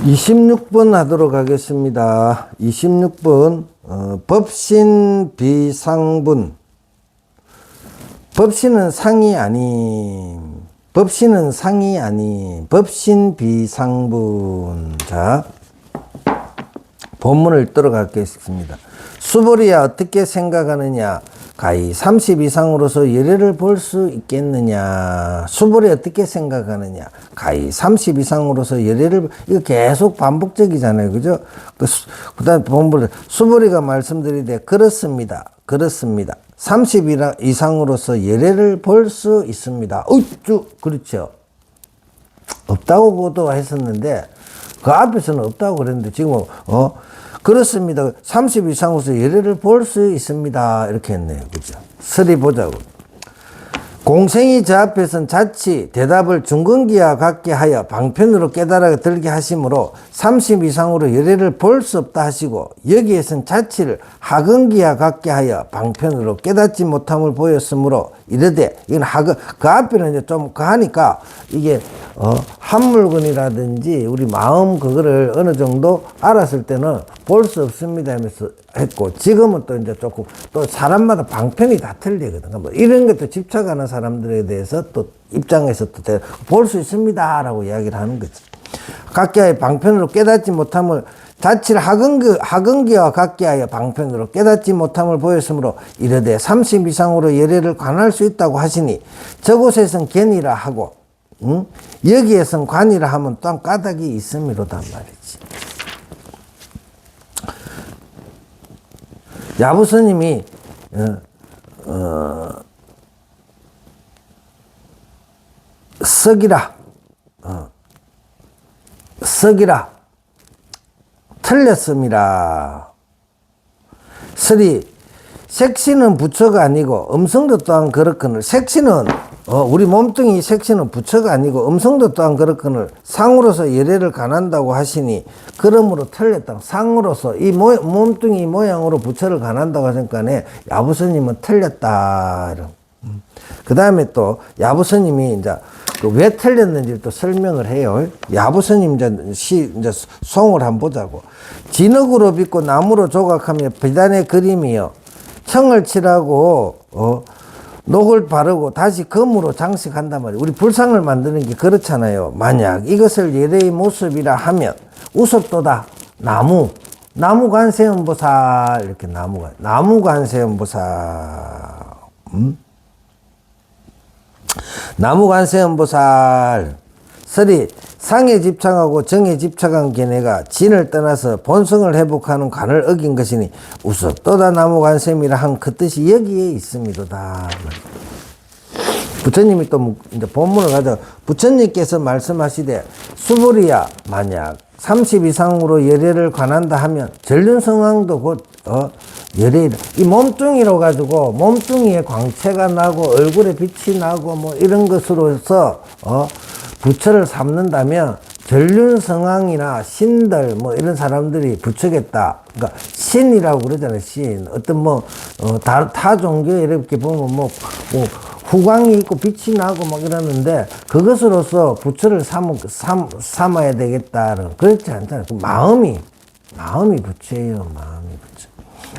26번 하도록 하겠습니다. 26번 법신 비상분. 법신은 상이 아닌, 법신은 상이 아닌 법신 비상분. 자, 본문을 들어가겠습니다. 수보리야 어떻게 생각하느냐? 가히 30 이상으로서 예례를 볼 수 있겠느냐? 수보리 어떻게 생각하느냐? 가히 30 이상으로서 예례를, 이거 계속 반복적이잖아요. 그죠? 그 다음에 본문, 수보리가 말씀드리되, 그렇습니다. 그렇습니다. 30 이상으로서 예례를 볼 수 있습니다. 그렇죠. 없다고 보도했었는데, 그 앞에서는 없다고 그랬는데, 지금은, 그렇습니다. 30 이상으로서 예례를 볼 수 있습니다. 이렇게 했네요. 그죠? 서리 보자고. 공생이 저 앞에서는 자치 대답을 중근기와 같게 하여 방편으로 깨달아 들게 하시므로 30 이상으로 예례를 볼 수 없다 하시고, 여기에서는 자치를 하근기와 같게 하여 방편으로 깨닫지 못함을 보였으므로 이르되, 이건 그 앞에는 이제 좀 하니까 이게 한물건이라든지 우리 마음 그거를 어느 정도 알았을 때는 볼 수 없습니다 하면서 했고, 지금은 또 이제 조금 또 사람마다 방편이 다 틀리거든요. 뭐 이런 것도 집착하는 사람들에 대해서 또 입장에서 또 볼 수 있습니다 라고 이야기를 하는 거지. 각기의 방편으로 깨닫지 못함을, 자치를 하근기와 같게 하여 방편으로 깨닫지 못함을 보였으므로 이르되 30 이상으로 예례를 관할 수 있다고 하시니, 저곳에선 견이라 하고 여기에선 관이라 하면 또한 까닭이 있음이로단 말이지. 야부스님이 썩이라 틀렸습니다. 서리 색신은 부처가 아니고 음성도 또한 그렇거늘, 색신은 우리 몸뚱이 색신은 부처가 아니고 음성도 또한 그렇거늘 상으로서 예례를 관한다고 하시니, 그러므로 틀렸다. 상으로서 이 몸뚱이 모양으로 부처를 관한다고 하니까 야부스님은 틀렸다. 그 다음에 또 야부스님이 이제 왜 틀렸는지 또 설명을 해요. 야부스님 이제 송을 한번 보자고. 진흙으로 빚고 나무로 조각하며 비단의 그림이요, 청을 칠하고 녹을 바르고 다시 금으로 장식한단 말이에요. 우리 불상을 만드는 게 그렇잖아요. 만약 이것을 예례의 모습이라 하면 우섭도다. 나무 관세음보살, 이렇게 나무 관세음보살. 나무 관세음보살. 서리 상에 집착하고 정에 집착한 걔네가 진을 떠나서 본성을 회복하는 관을 어긴 것이니 우섭도다 나무 관세음이라 한 그 뜻이 여기에 있음이로다. 부처님이 또 이제 본문을 가져, 부처님께서 말씀하시되, 수보리야 만약 30 이상으로 예례를 관한다 하면 전륜성왕도 곧 예례이다. 이 몸뚱이로 가지고 몸뚱이에 광채가 나고 얼굴에 빛이 나고 뭐 이런 것으로서 부처를 삼는다면 전륜성왕이나 신들 뭐 이런 사람들이 부처겠다. 그러니까 신이라고 그러잖아요. 신. 어떤 타 종교에 이렇게 보면 후광이 있고 빛이 나고 막 이러는데 그것으로서 부처를 삼아야 되겠다. 그렇지 않잖아요. 그 마음이 부처예요. 마음이 부처.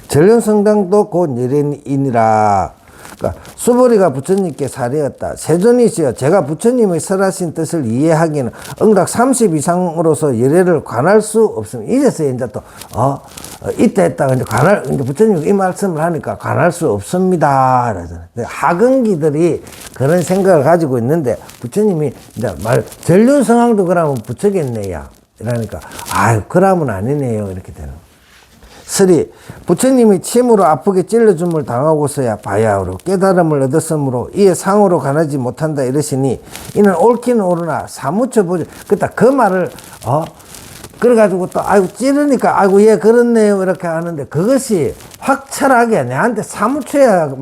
전륜성당도 곧 예례인이라. 그러니까 수보리가 부처님께 사례였다. 세존이시여, 제가 부처님의 설하신 뜻을 이해하기는 응답 30 이상으로서 예례를 관할 수 없습니다. 이제서 이제 또 이때 했다가 이제 부처님이 이 말씀을 하니까 관할 수 없습니다. 그러잖아요. 하근기들이 그런 생각을 가지고 있는데 부처님이 이제 전륜성왕도 그러면 부처겠네요. 이러니까 그러면 아니네요. 이렇게 되는. 서리 부처님이 침으로 아프게 찔러줌을 당하고서야 바야흐로 깨달음을 얻었으므로 이에 상으로 관하지 못한다 이러시니, 이는 옳기는 옳으나 사무쳐 보지. 그 말을 그래가지고 또 찌르니까 얘 그렇네요 이렇게 하는데, 그것이 확철하게 내한테 사무쳐야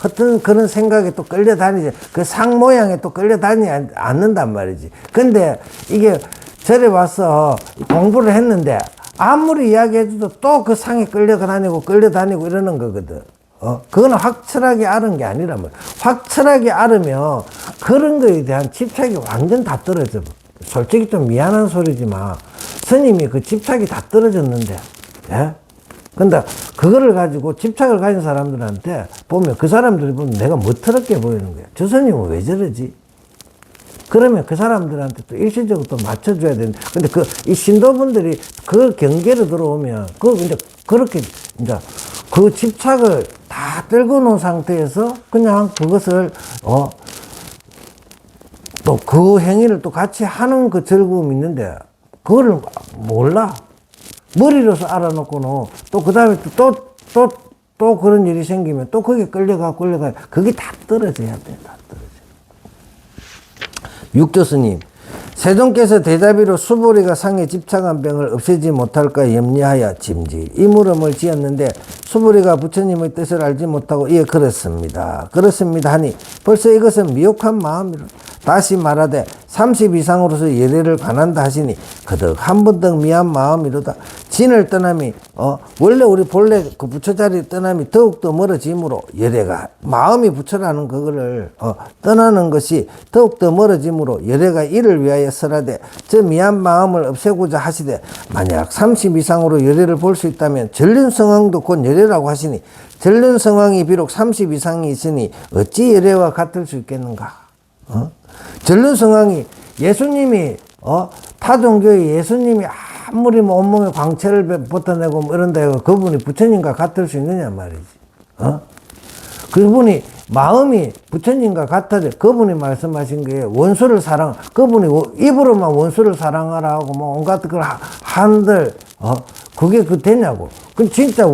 어떤 그런 생각에 또 끌려다니지. 그 상 모양에 또 끌려다니지 않는단 말이지. 근데 이게 절에 와서 공부를 했는데 아무리 이야기해줘도 또 그 상에 끌려다니고 이러는 거거든. 그거는 확철하게 아는 게 아니란 말이야. 확철하게 알으면 그런 거에 대한 집착이 완전 다 떨어져. 솔직히 좀 미안한 소리지만 스님이 그 집착이 다 떨어졌는데, 예? 근데 그거를 가지고 집착을 가진 사람들한테 보면 그 사람들이 보면 내가 멋스럽게 보이는 거야. 저 스님은 왜 저러지? 그러면 그 사람들한테 또 일시적으로 또 맞춰줘야 되는데, 근데 이 신도분들이 그 경계로 들어오면, 이제 그렇게, 이제 그 집착을 다 떨궈 놓은 상태에서 그냥 그것을, 또 그 행위를 또 같이 하는 그 즐거움이 있는데, 그거를 몰라. 머리로서 알아놓고는 또 그 다음에 또 그런 일이 생기면 또 거기에 끌려가. 그게 다 떨어져야 돼. 다 떨어져. 육교스님, 세존께서 대자비로 수보리가 상에 집착한 병을 없애지 못할까 염려하여 짐지 이 물음을 지었는데 수보리가 부처님의 뜻을 알지 못하고 이에 그렇습니다 하니 벌써 이것은 미혹한 마음이라. 다시 말하되 30 이상으로서 예례를 관한다 하시니 그득 한번더 미한 마음이로다. 진을 떠남이 원래 우리 본래 그 부처 자리 떠남이 더욱더 멀어짐으로 예례가 마음이 부처라는 그거를 떠나는 것이 더욱더 멀어짐으로 예례가 이를 위하여 설하되 저 미한 마음을 없애고자 하시되 만약 30 이상으로 예례를 볼 수 있다면 전륜성왕도 곧 예례라고 하시니 전륜성왕이 비록 30 이상이 있으니 어찌 예례와 같을 수 있겠는가. 전륜성왕이 예수님이 타종교의 예수님이 아무리 뭐 온몸에 광채를 뻗어내고 뭐 이런다 해도 그분이 부처님과 같을 수 있느냐 말이지. 그분이 마음이 부처님과 같아져. 그분이 말씀하신 게 원수를 그분이 입으로만 원수를 사랑하라 하고 뭐 온갖 걸 한들 그게 되냐고. 그 진짜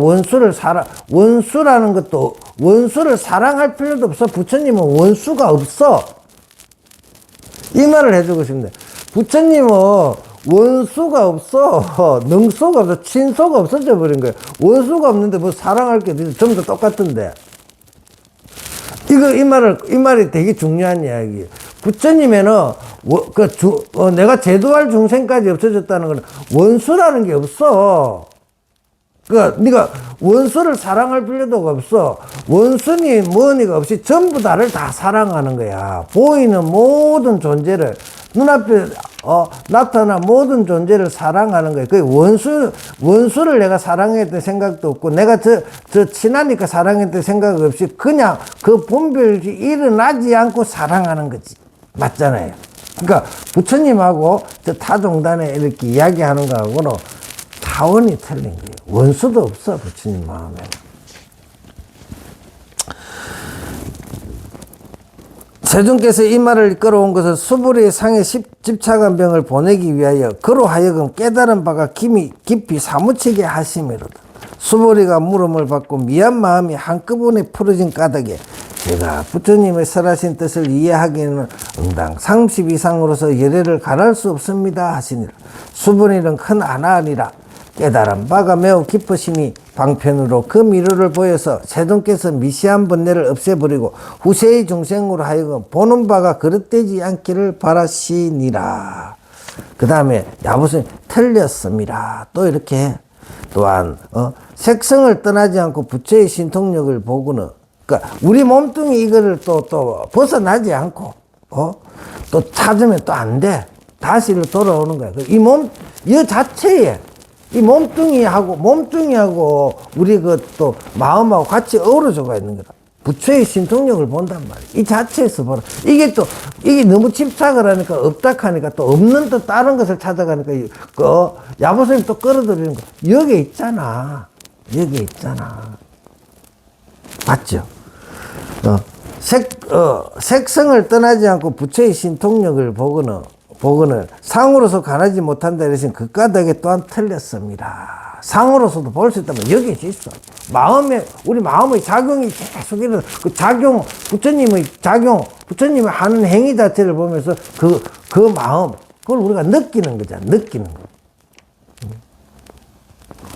원수라는 것도 원수를 사랑할 필요도 없어. 부처님은 원수가 없어. 이 말을 해주고 싶네. 부처님은 원수가 없어. 능수가 없어. 친소가 없어져 버린 거야. 원수가 없는데 뭐 사랑할 게 전부 다 똑같은데. 이 말이 되게 중요한 이야기예요. 부처님에는 내가 제도할 중생까지 없어졌다는 건 원수라는 게 없어. 네가 원수를 사랑할 필요도 없어. 원수니 뭐니가 없이 전부 다를 다 사랑하는 거야. 보이는 모든 존재를, 눈앞에 나타난 모든 존재를 사랑하는 거야. 원수를 내가 사랑했던 생각도 없고, 내가 저 친하니까 사랑했던 생각 없이 그냥 그 분별이 일어나지 않고 사랑하는 거지. 맞잖아요. 그러니까 부처님하고 저 타종단에 이렇게 이야기하는 거하고는 차원이 틀린 거예요. 원수도 없어, 부처님 마음에. 세존께서 이 말을 끌어온 것은 수보리의 상에 집착한 병을 보내기 위하여 그로 하여금 깨달은 바가 깊이 사무치게 하심이로다. 수보리가 물음을 받고 미한 마음이 한꺼번에 풀어진 까닭에 제가 부처님의 설하신 뜻을 이해하기에는 응당 30 이상으로서 예례를 가할 수 없습니다 하시니라. 수보리는 큰 아나하니라. 깨달은 바가 매우 깊으시니 방편으로 그 미루를 보여서 세존께서 미시한 번뇌를 없애버리고 후세의 중생으로 하여금 보는 바가 그릇되지 않기를 바라시니라. 그 다음에 야부스님 틀렸습니다. 또 이렇게 또한 색성을 떠나지 않고 부처의 신통력을 보고는, 그러니까 우리 몸뚱이 이거를 또 벗어나지 않고 또 찾으면 또 안 돼. 다시로 돌아오는 거야. 이 자체에 이 몸뚱이하고 우리 또 마음하고 같이 어우러져가 있는 거다. 부처의 신통력을 본단 말이야. 이 자체에서 봐라. 이게 너무 집착을 하니까 없다 하니까 또 없는 또 다른 것을 찾아가니까 야보스님 또 끌어들이는 거. 여기 있잖아. 맞죠? 색성을 떠나지 않고 부처의 신통력을 보고는 상으로서 가하지 못한다 이러신 그 까닭에 또한 틀렸습니다. 상으로서도 볼 수 있다면 여기 있어. 우리 마음의 작용이 계속 이런 부처님이 하는 행위 자체를 보면서 그 마음, 그걸 우리가 느끼는 거잖아. 느끼는 거.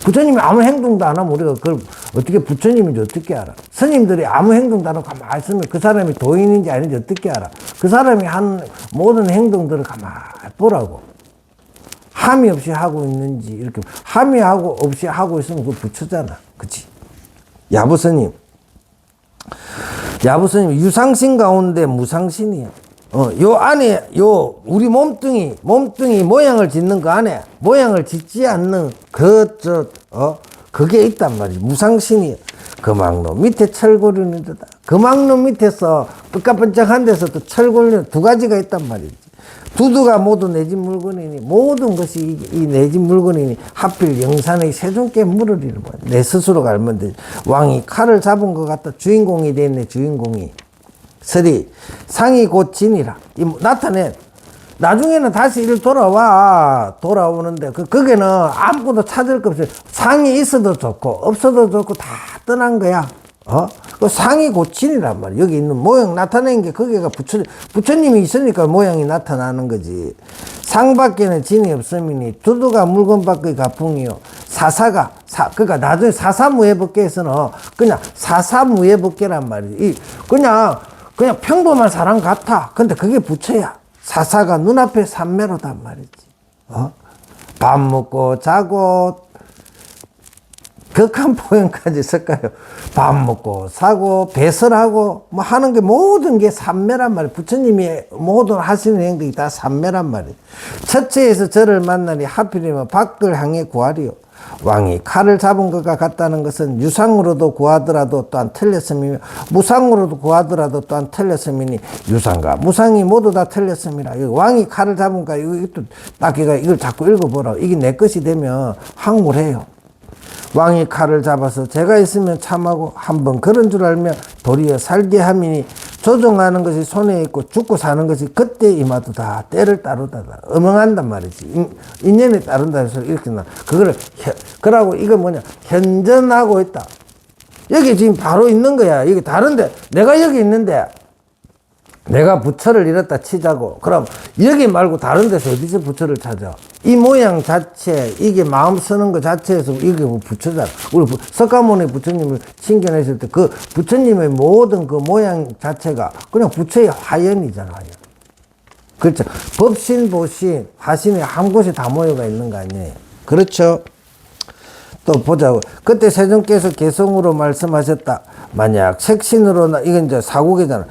부처님이 아무 행동도 안 하면 우리가 그걸 어떻게 부처님인지 어떻게 알아? 스님들이 아무 행동도 안 하고 가만히 있으면 그 사람이 도인인지 아닌지 어떻게 알아? 그 사람이 한 모든 행동들을 가만히 보라고. 함이 없이 하고 있는지, 이렇게 함이 없이 하고 있으면 그거 부처잖아. 그치? 야부스님 유상신 가운데 무상신이야. 요 안에, 우리 몸뚱이 모양을 짓는 그 안에, 모양을 짓지 않는 그게 있단 말이지. 무상신이. 금왕로 밑에 철골이는 데다. 금왕로 밑에서 삐까번쩍한 데서 또 철골이 두 가지가 있단 말이지. 두두가 모두 내 집 물건이니, 모든 것이 이 내 집 물건이니, 하필 영산의 세종께 물을 이루면 내 스스로가 알면 되지. 왕이 칼을 잡은 것 같다. 주인공이 됐네, 주인공이. 서리, 상이 곧 진이라. 나타내. 나중에는 다시 일 돌아오는데, 거기는 아무것도 찾을 거 없어요. 상이 있어도 좋고, 없어도 좋고, 다 떠난 거야. 그 상이 곧 진이란 말이야. 여기 있는 모양 나타낸 게 거기가 부처님이 있으니까 모양이 나타나는 거지. 상 밖에는 진이 없음이니, 두두가 물건 밖의 가풍이요. 그러니까 나중에 사사무예법계에서는 그냥 사사무예법계란 말이지. 그냥 평범한 사람 같아. 근데 그게 부처야. 사사가 눈앞에 삼매로단 말이지. 밥 먹고 자고 격한 포용까지 쓸까요? 밥 먹고 사고 배설하고 뭐 하는 게 모든 게 삼매란 말이에요. 부처님이 모든 하시는 행동이 다 삼매란 말이에요. 첫째에서 저를 만나니 하필이면 밖을 향해 구하리요. 왕이 칼을 잡은 것과 같다는 것은 유상으로도 구하더라도 또한 틀렸음이며 무상으로도 구하더라도 또한 틀렸음이니 유상과 무상이 모두 다 틀렸음이라. 왕이 칼을 잡은 거 이것도 딱이가 이걸 자꾸 읽어보라. 이게 내 것이 되면 항물해요. 왕이 칼을 잡아서 제가 있으면 참하고 한번 그런 줄 알면 도리어 살게 함이니 조종하는 것이 손에 있고 죽고 사는 것이 그때 임하도다. 때를 따르다. 어멍한단 말이지. 인연에 따른다 해서 이렇게 나. 그러고 이거 뭐냐. 현전하고 있다. 여기 지금 바로 있는 거야. 여기 다른데 내가 여기 있는데 내가 부처를 잃었다 치자고. 그럼 여기 말고 다른 데서 어디서 부처를 찾아? 이 모양 자체, 이게 마음 쓰는 것 자체에서 이게 뭐 부처잖아. 우리 석가모니 부처님을 칭견했을 때 그 부처님의 모든 그 모양 자체가 그냥 부처의 화연이잖아요. 그렇죠. 법신, 보신, 화신이 한 곳에 다 모여가 있는 거 아니에요. 그렇죠. 또 보자고. 그때 세종께서 개성으로 말씀하셨다. 만약 색신으로, 이건 이제 사국이잖아.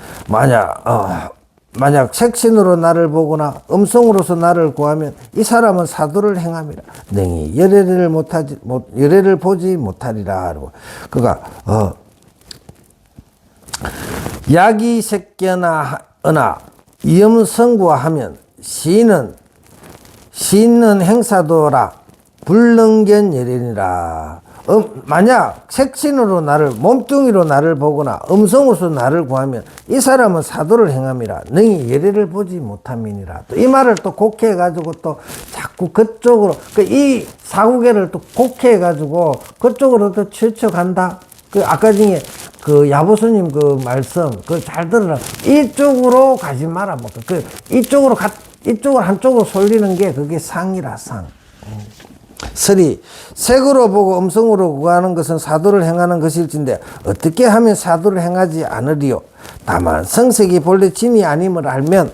만약 색신으로 나를 보거나 음성으로서 나를 구하면 이 사람은 사도를 행함이라. 능히 열애를 보지 못하리라. 그가, 약이 새겨나 으나 이염성구와 하면 시인은 행사도라. 불능견 예련이라. 만약 색신으로 몸뚱이로 나를 보거나 음성으로서 나를 구하면 이 사람은 사도를 행함이라. 능히 예례를 보지 못함이니라. 또 이 말을 또 곡해해가지고 또 자꾸 그쪽으로, 이 사구계를 또 곡해해가지고 그쪽으로 또 치우쳐간다. 아까 중에 야보스님 말씀, 잘 들으라. 이쪽으로 가지 마라. 이쪽으로 한쪽으로 쏠리는 게 그게 상이라, 상. 서리, 색으로 보고 음성으로 구하는 것은 사도를 행하는 것일진데 어떻게 하면 사도를 행하지 않으리요? 다만 성색이 본래 진이 아님을 알면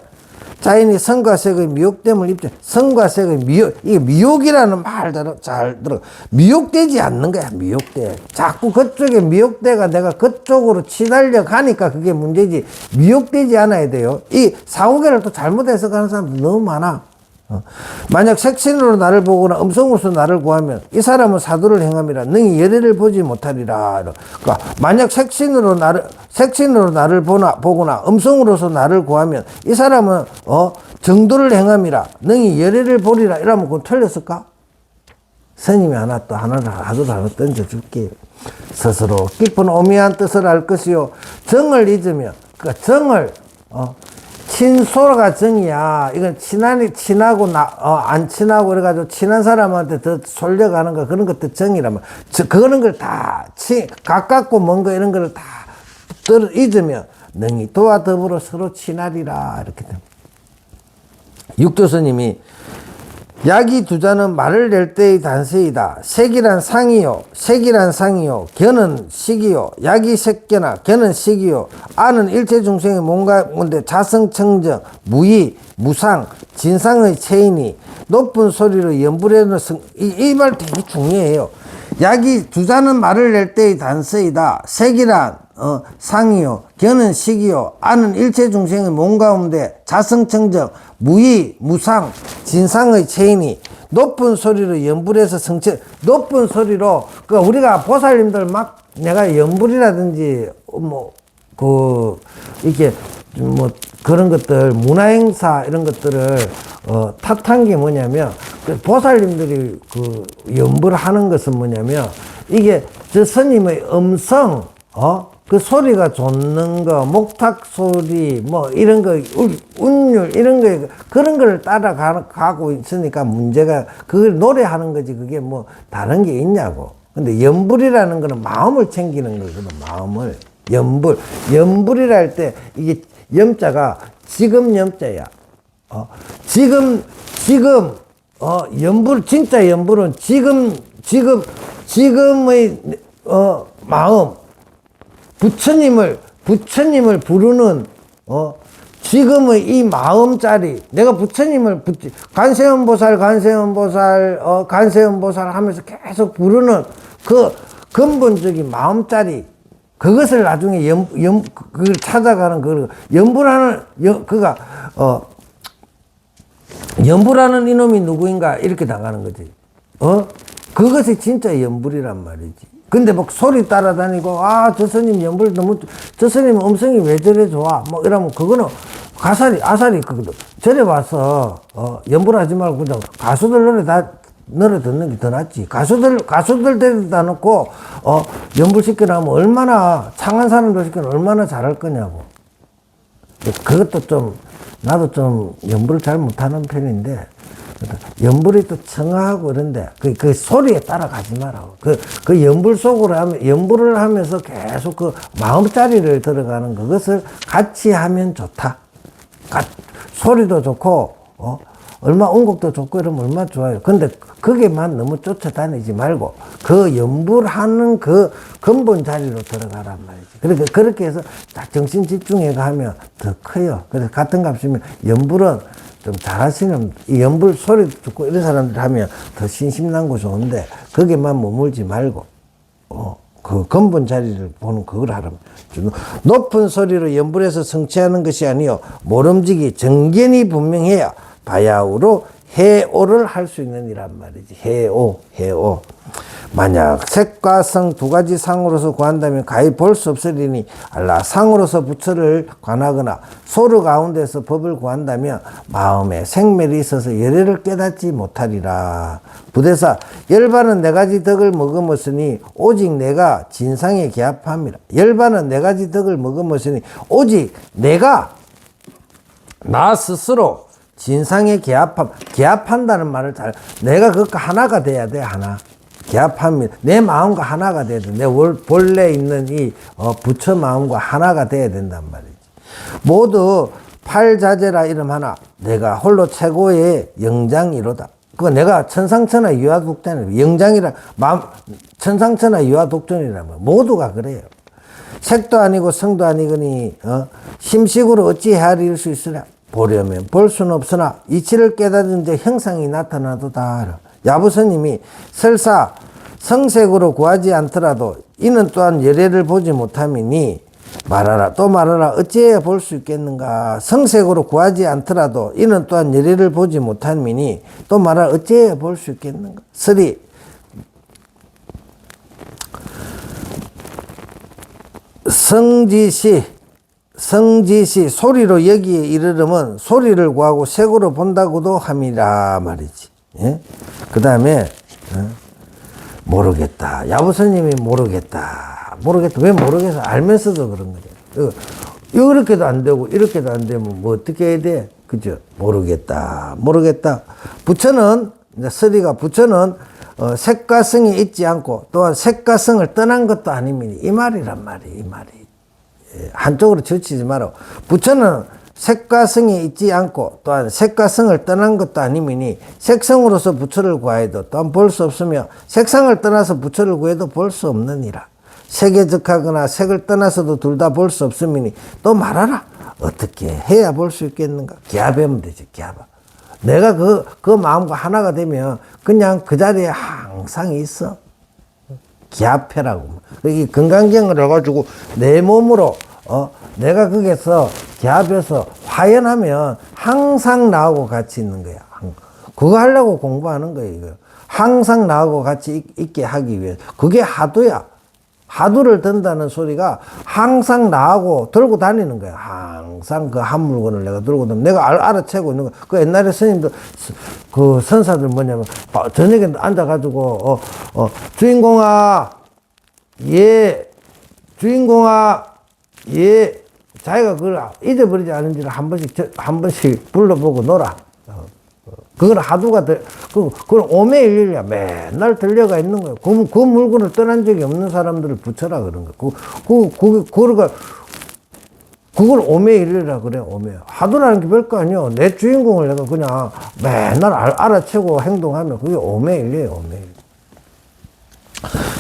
자인이 성과 색의 미혹됨을 성과 색의 이게 미혹이라는 말 잘 들어. 미혹되지 않는 거야, 미혹돼. 자꾸 그쪽에 미혹돼가 내가 그쪽으로 치달려 가니까 그게 문제지. 미혹되지 않아야 돼요. 이 사후계를 또 잘못 해석하는 사람도 너무 많아. 만약 색신으로 나를 보거나 음성으로서 나를 구하면 이 사람은 사도를 행함이라. 능히 열애를 보지 못하리라. 그러니까 만약 색신으로 나를 보거나 음성으로서 나를 구하면 이 사람은 정도를 행함이라. 능히 열애를 보리라. 이러면 그건 틀렸을까? 스님이 하나 던져줄게요. 스스로 깊은 오미한 뜻을 알 것이요. 정을 잊으면, 그러니까 정을 친소가 정이야. 이건 친하고 안 친하고 그래가지고 친한 사람한테 더 솔려가는 거, 그런 것도 정이라면. 그런 걸 다, 가깝고 먼 거 이런 걸 다 잊으면 능히 도와 더불어 서로 친하리라. 이렇게 됩니다. 육조스님이 약이 두 자는 말을 낼 때의 단세이다. 색이란 상이요. 견은 식이요. 약이 색견아. 견은 식이요. 아는 일체 중생의 뭔가 뭔데 자성청정, 무의, 무상, 진상의 체인이 높은 소리로 연불에는 이 말 되게 중요해요. 약이 두 자는 말을 낼 때의 단서이다. 색이란 상이요 견은 식이요 안은 일체 중생의 몸 가운데 자성청정 무의 무상 진상의 체인이 높은 소리로 연불해서 성체 높은 소리로 그 우리가 보살님들 막 내가 연불이라든지 이렇게 그런 것들 문화행사 이런 것들을 탓한 게 뭐냐면 그 보살님들이 그 연불하는 것은 뭐냐면 이게 저 스님의 음성 그 소리가 좋는 거 목탁 소리 이런 거 운율 이런 거 그런 걸 따라가고 있으니까 문제가 그걸 노래하는 거지 그게 다른 게 있냐고. 근데 연불이라는 거는 마음을 챙기는 거거든. 마음을 연불이라 할 때 이게 염자가 지금 염자야. 지금 연불 진짜 연불은 지금의 마음 부처님을 부르는 지금의 이 마음짜리 내가 부처님을 관세음보살 하면서 계속 부르는 그 근본적인 마음짜리 그것을 나중에 그걸 찾아가는 연불하는 연불하는 이놈이 누구인가 이렇게 나가는 거지. 그것이 진짜 연불이란 말이지. 근데 소리 따라다니고 저 스님 연불 너무 저 스님 음성이 왜 저래 좋아 이러면 그거는 아사리 그거든. 저래 와서 연불하지 말고 그냥 가수들 노래 듣는 게 더 낫지. 가수들 데려다 놓고 연불시켜놓으면 얼마나 창한 사람들 시켜놓으면 얼마나 잘할 거냐고. 그것도 좀 나도 좀 연불을 잘 못하는 편인데 연불이 또 청아하고 그런데 그 소리에 따라가지 말라고. 그 연불 속으로 연불을 하면서 계속 그 마음자리를 들어가는 그것을 같이 하면 좋다. 소리도 좋고 얼마 음곡도 좋고 이러면 얼마나 좋아요. 근데 거기에만 너무 쫓아다니지 말고 그 연불하는 그 근본 자리로 들어가란 말이지. 그렇게 해서 딱 정신 집중해 가면 더 커요. 그래서 같은 값이면 연불은 좀 잘하시는 이 연불 소리 듣고 이런 사람들 하면 더 신심나고 좋은데 거기에만 머물지 말고 그 근본 자리를 보는 그걸 하라면 높은 소리로 연불해서 성취하는 것이 아니요 모름지기 정견이 분명해야 바야흐로 해오를 할 수 있는 이란 말이지. 해오. 만약 색과 성 두 가지 상으로서 구한다면 가히 볼 수 없으리니 알라 상으로서 부처를 관하거나 소르 가운데서 법을 구한다면 마음에 생멸이 있어서 열애를 깨닫지 못하리라. 부대사 열반은 네 가지 덕을 머금었으니 오직 내가 진상에 개합함이라. 열반은 네 가지 덕을 머금었으니 오직 내가 나 스스로 진상에 개합한다는 말을 내가 그것과 하나가 돼야 돼, 하나. 개합합니다. 내 마음과 하나가 돼야 돼. 내 본래 있는 이 부처 마음과 하나가 돼야 된단 말이지. 모두 팔자재라 이름 하나. 내가 홀로 최고의 영장이로다. 그거 내가 천상천하 유아독존이라. 영장이라, 천상천하 유아독존이라면 모두가 그래요. 색도 아니고 성도 아니거니, 심식으로 어찌 헤아릴 수 있으랴. 보려면 볼 수는 없으나 이치를 깨닫은 저 형상이 나타나도다. 야부스님이 설사 성색으로 구하지 않더라도 이는 또한 열애를 보지 못함이니 말하라 또 말하라 어찌해야 볼 수 있겠는가. 성색으로 구하지 않더라도 이는 또한 열애를 보지 못함이니 또 말하라 어찌해야 볼 수 있겠는가. 서리 성지시 소리로 여기에 이르려면 소리를 구하고 색으로 본다고도 함이라 말이지. 예? 그 다음에 모르겠다. 야부스님이 모르겠다. 왜 모르겠어? 알면서도 그런 거죠. 이렇게도 안 되고 이렇게도 안 되면 뭐 어떻게 해야 돼? 그죠? 모르겠다. 부처는 부처는 색과 성이 있지 않고 또한 색과 성을 떠난 것도 아닙니다. 이 말이란 말이에요. 이 말이. 한쪽으로 치우치지 마라. 부처는 색과 성이 있지 않고 또한 색과 성을 떠난 것도 아니니 색성으로서 부처를 구하여도 또한 볼 수 없으며 색상을 떠나서 부처를 구해도 볼 수 없느니라. 색에 적하거나 색을 떠나서도 둘 다 볼 수 없음이니 또 말하라. 어떻게 해야 볼 수 있겠는가? 기합하면 되지. 기합. 내가 그 마음과 하나가 되면 그냥 그 자리에 항상 있어. 기압해라고. 이 건강경을 해가지고 내 몸으로, 내가 거기서 기압해서 화연하면 항상 나하고 같이 있는 거야. 그거 하려고 공부하는 거예요, 이거. 항상 나하고 같이 있게 하기 위해. 그게 하두야. 하두를 든다는 소리가 항상 나하고 들고 다니는 거야. 항상 그 한 물건을 내가 들고 다니면 내가 알아채고 있는 거야. 그 옛날에 스님들, 그 선사들 뭐냐면, 저녁에 앉아가지고, 주인공아, 예, 주인공아, 예, 자기가 그걸 잊어버리지 않은지를 한 번씩 불러보고 놀아. 그건 하두가, 그건 오매일일이야. 맨날 들려가 있는 거야. 그 물건을 떠난 적이 없는 사람들을 붙여라 그런 거야. 그걸 오매일일이라 그래, 오매. 하두라는 게 별거 아니야. 내 주인공을 내가 그냥 맨날 알아채고 행동하면 그게 오매일이에요, 오매일.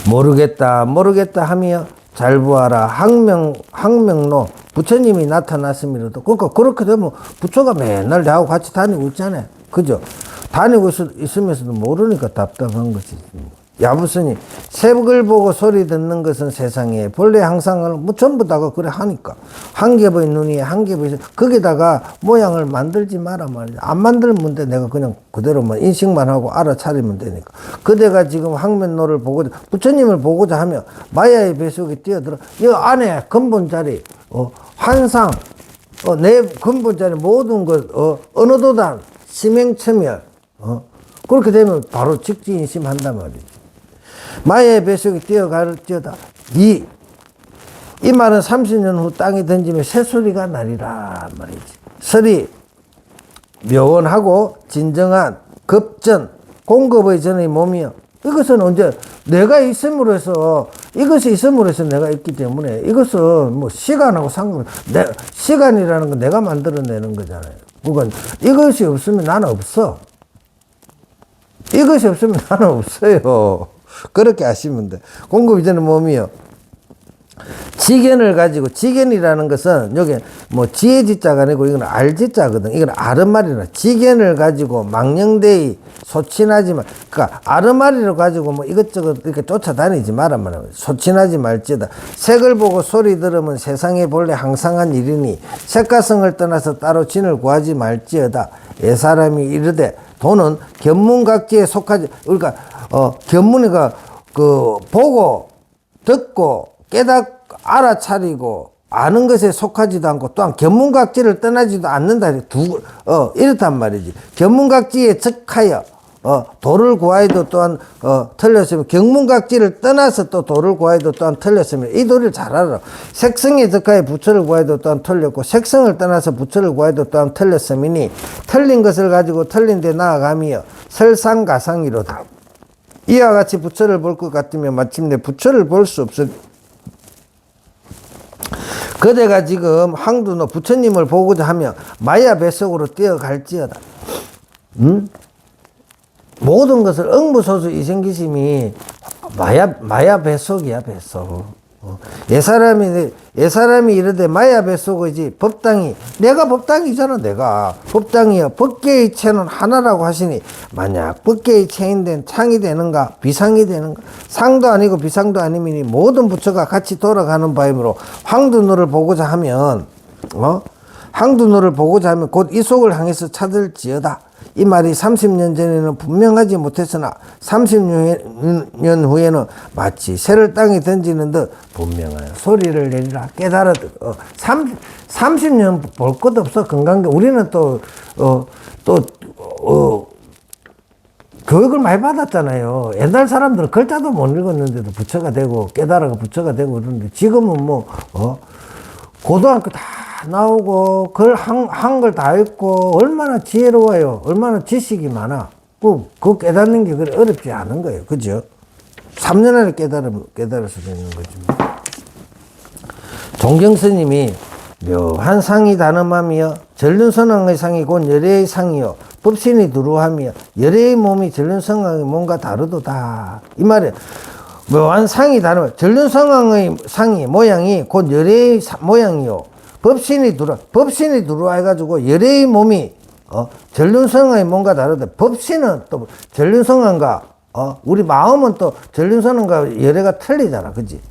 모르겠다 하며 잘 보아라. 항명로. 부처님이 나타났음이라도. 그러니까 그렇게 되면 부처가 맨날 나하고 같이 다니고 있잖아요. 그죠? 다니고 있으면서도 모르니까 답답한 거지. 야부스니, 색을 보고 소리 듣는 것은 세상에 본래 항상 전부 다가 그래 하니까. 한 겹의 눈이 한 겹의, 거기다가 모양을 만들지 마라 말이야. 안 만들면 돼. 내가 그냥 그대로만 인식만 하고 알아차리면 되니까. 그대가 지금 항면노를 보고자, 부처님을 보고자 하면 마야의 뱃속에 뛰어들어. 이 안에 근본 자리, 환상, 내 근본 자리 모든 것, 어느 도단, 심행처멸, 그렇게 되면 바로 직지인심한단 말이지. 마야의 뱃속에 뛰어갈지어다. 이 말은 30년 후 땅에 던지면 새소리가 나리라 말이지. 설이 묘원하고 진정한 급전, 공급의 전의 몸이여. 이것은 언제 내가 있음으로 해서, 이것이 있음으로 해서 내가 있기 때문에 이것은 뭐 시간하고 시간이라는 건 내가 만들어내는 거잖아요. 그건 이것이 없으면 나는 없어. 이것이 없으면 나는 없어요. 그렇게 아시면 돼. 공급이 되는 몸이요. 지견을 가지고, 지견이라는 것은 여기 뭐 지혜지자가 아니고 이건 알지자거든. 이건 아르마리라. 지견을 가지고 망령되이 소친하지만, 그러니까 아르마리를 가지고 뭐 이것저것 이렇게 쫓아다니지 마라 말이야. 소친하지 말지어다. 색을 보고 소리 들으면 세상에 본래 항상한 일이니 색가성을 떠나서 따로 진을 구하지 말지어다. 사람이 이르되 돈은 견문각지에 속하지. 그러니까 견문이가 보고 듣고 알아차리고 아는 것에 속하지도 않고 또한 견문각지를 떠나지도 않는다. 이렇단 말이지. 견문각지에 적하여 도를 구하여도 또한 틀렸으면, 견문각지를 떠나서 또 도를 구하여도 또한 틀렸으면, 이 도리를 잘 알아. 색성에 적하여 부처를 구하여도 또한 틀렸고, 색성을 떠나서 부처를 구하여도 또한 틀렸으니 틀린 것을 가지고 틀린 데 나아가며 설상가상이로다. 이와 같이 부처를 볼 것 같으면 마침내 부처를 볼 수 없을. 그대가 지금 항두노 부처님을 보고자 하면 마야 뱃속으로 뛰어갈지어다. 모든 것을 응무소수 이생기심이 마야 뱃속이야, 뱃속. 예사람이 이르되 마야 뱃속이지 법당이, 내가 법당이잖아. 내가 법당이여. 법계의 체는 하나라고 하시니 만약 법계의 체인된 창이 되는가 비상이 되는가, 상도 아니고 비상도 아니니 모든 부처가 같이 돌아가는 바이므로 황두노를 보고자 하면 곧 이 속을 향해서 찾을지어다. 이 말이 30년 전에는 분명하지 못했으나 30년 후에는 마치 새를 땅에 던지는 듯 분명한 소리를 내리라. 깨달아들. 30년 볼 것 없어. 건강계. 우리는 교육을 많이 받았잖아요. 옛날 사람들은 글자도 못 읽었는데도 부처가 되고 깨달아가 부처가 되고 그러는데, 지금은 고등학교 다 나오고 한글 다 읽고 얼마나 지혜로워요. 얼마나 지식이 많아. 그 깨닫는 게 그래 어렵지 않은 거예요. 그죠? 3년 안에 깨달을 수도 있는 거지. 종경스님이 묘한 상이 단음하며 전륜선왕의 상이 곧 열애의 상이요 법신이 두루하며 열애의 몸이 전륜선왕의 몸과 다르도다. 이 말에 묘한 상이 단음하며 전륜선왕의 상이 모양이 곧 열애의 모양이요 법신이 두루와 해가지고 열애의 몸이 전륜성왕의 몸과 다르다. 법신은 또 전륜성왕과 우리 마음은 또 전륜선언과 열애가 틀리잖아. 그지?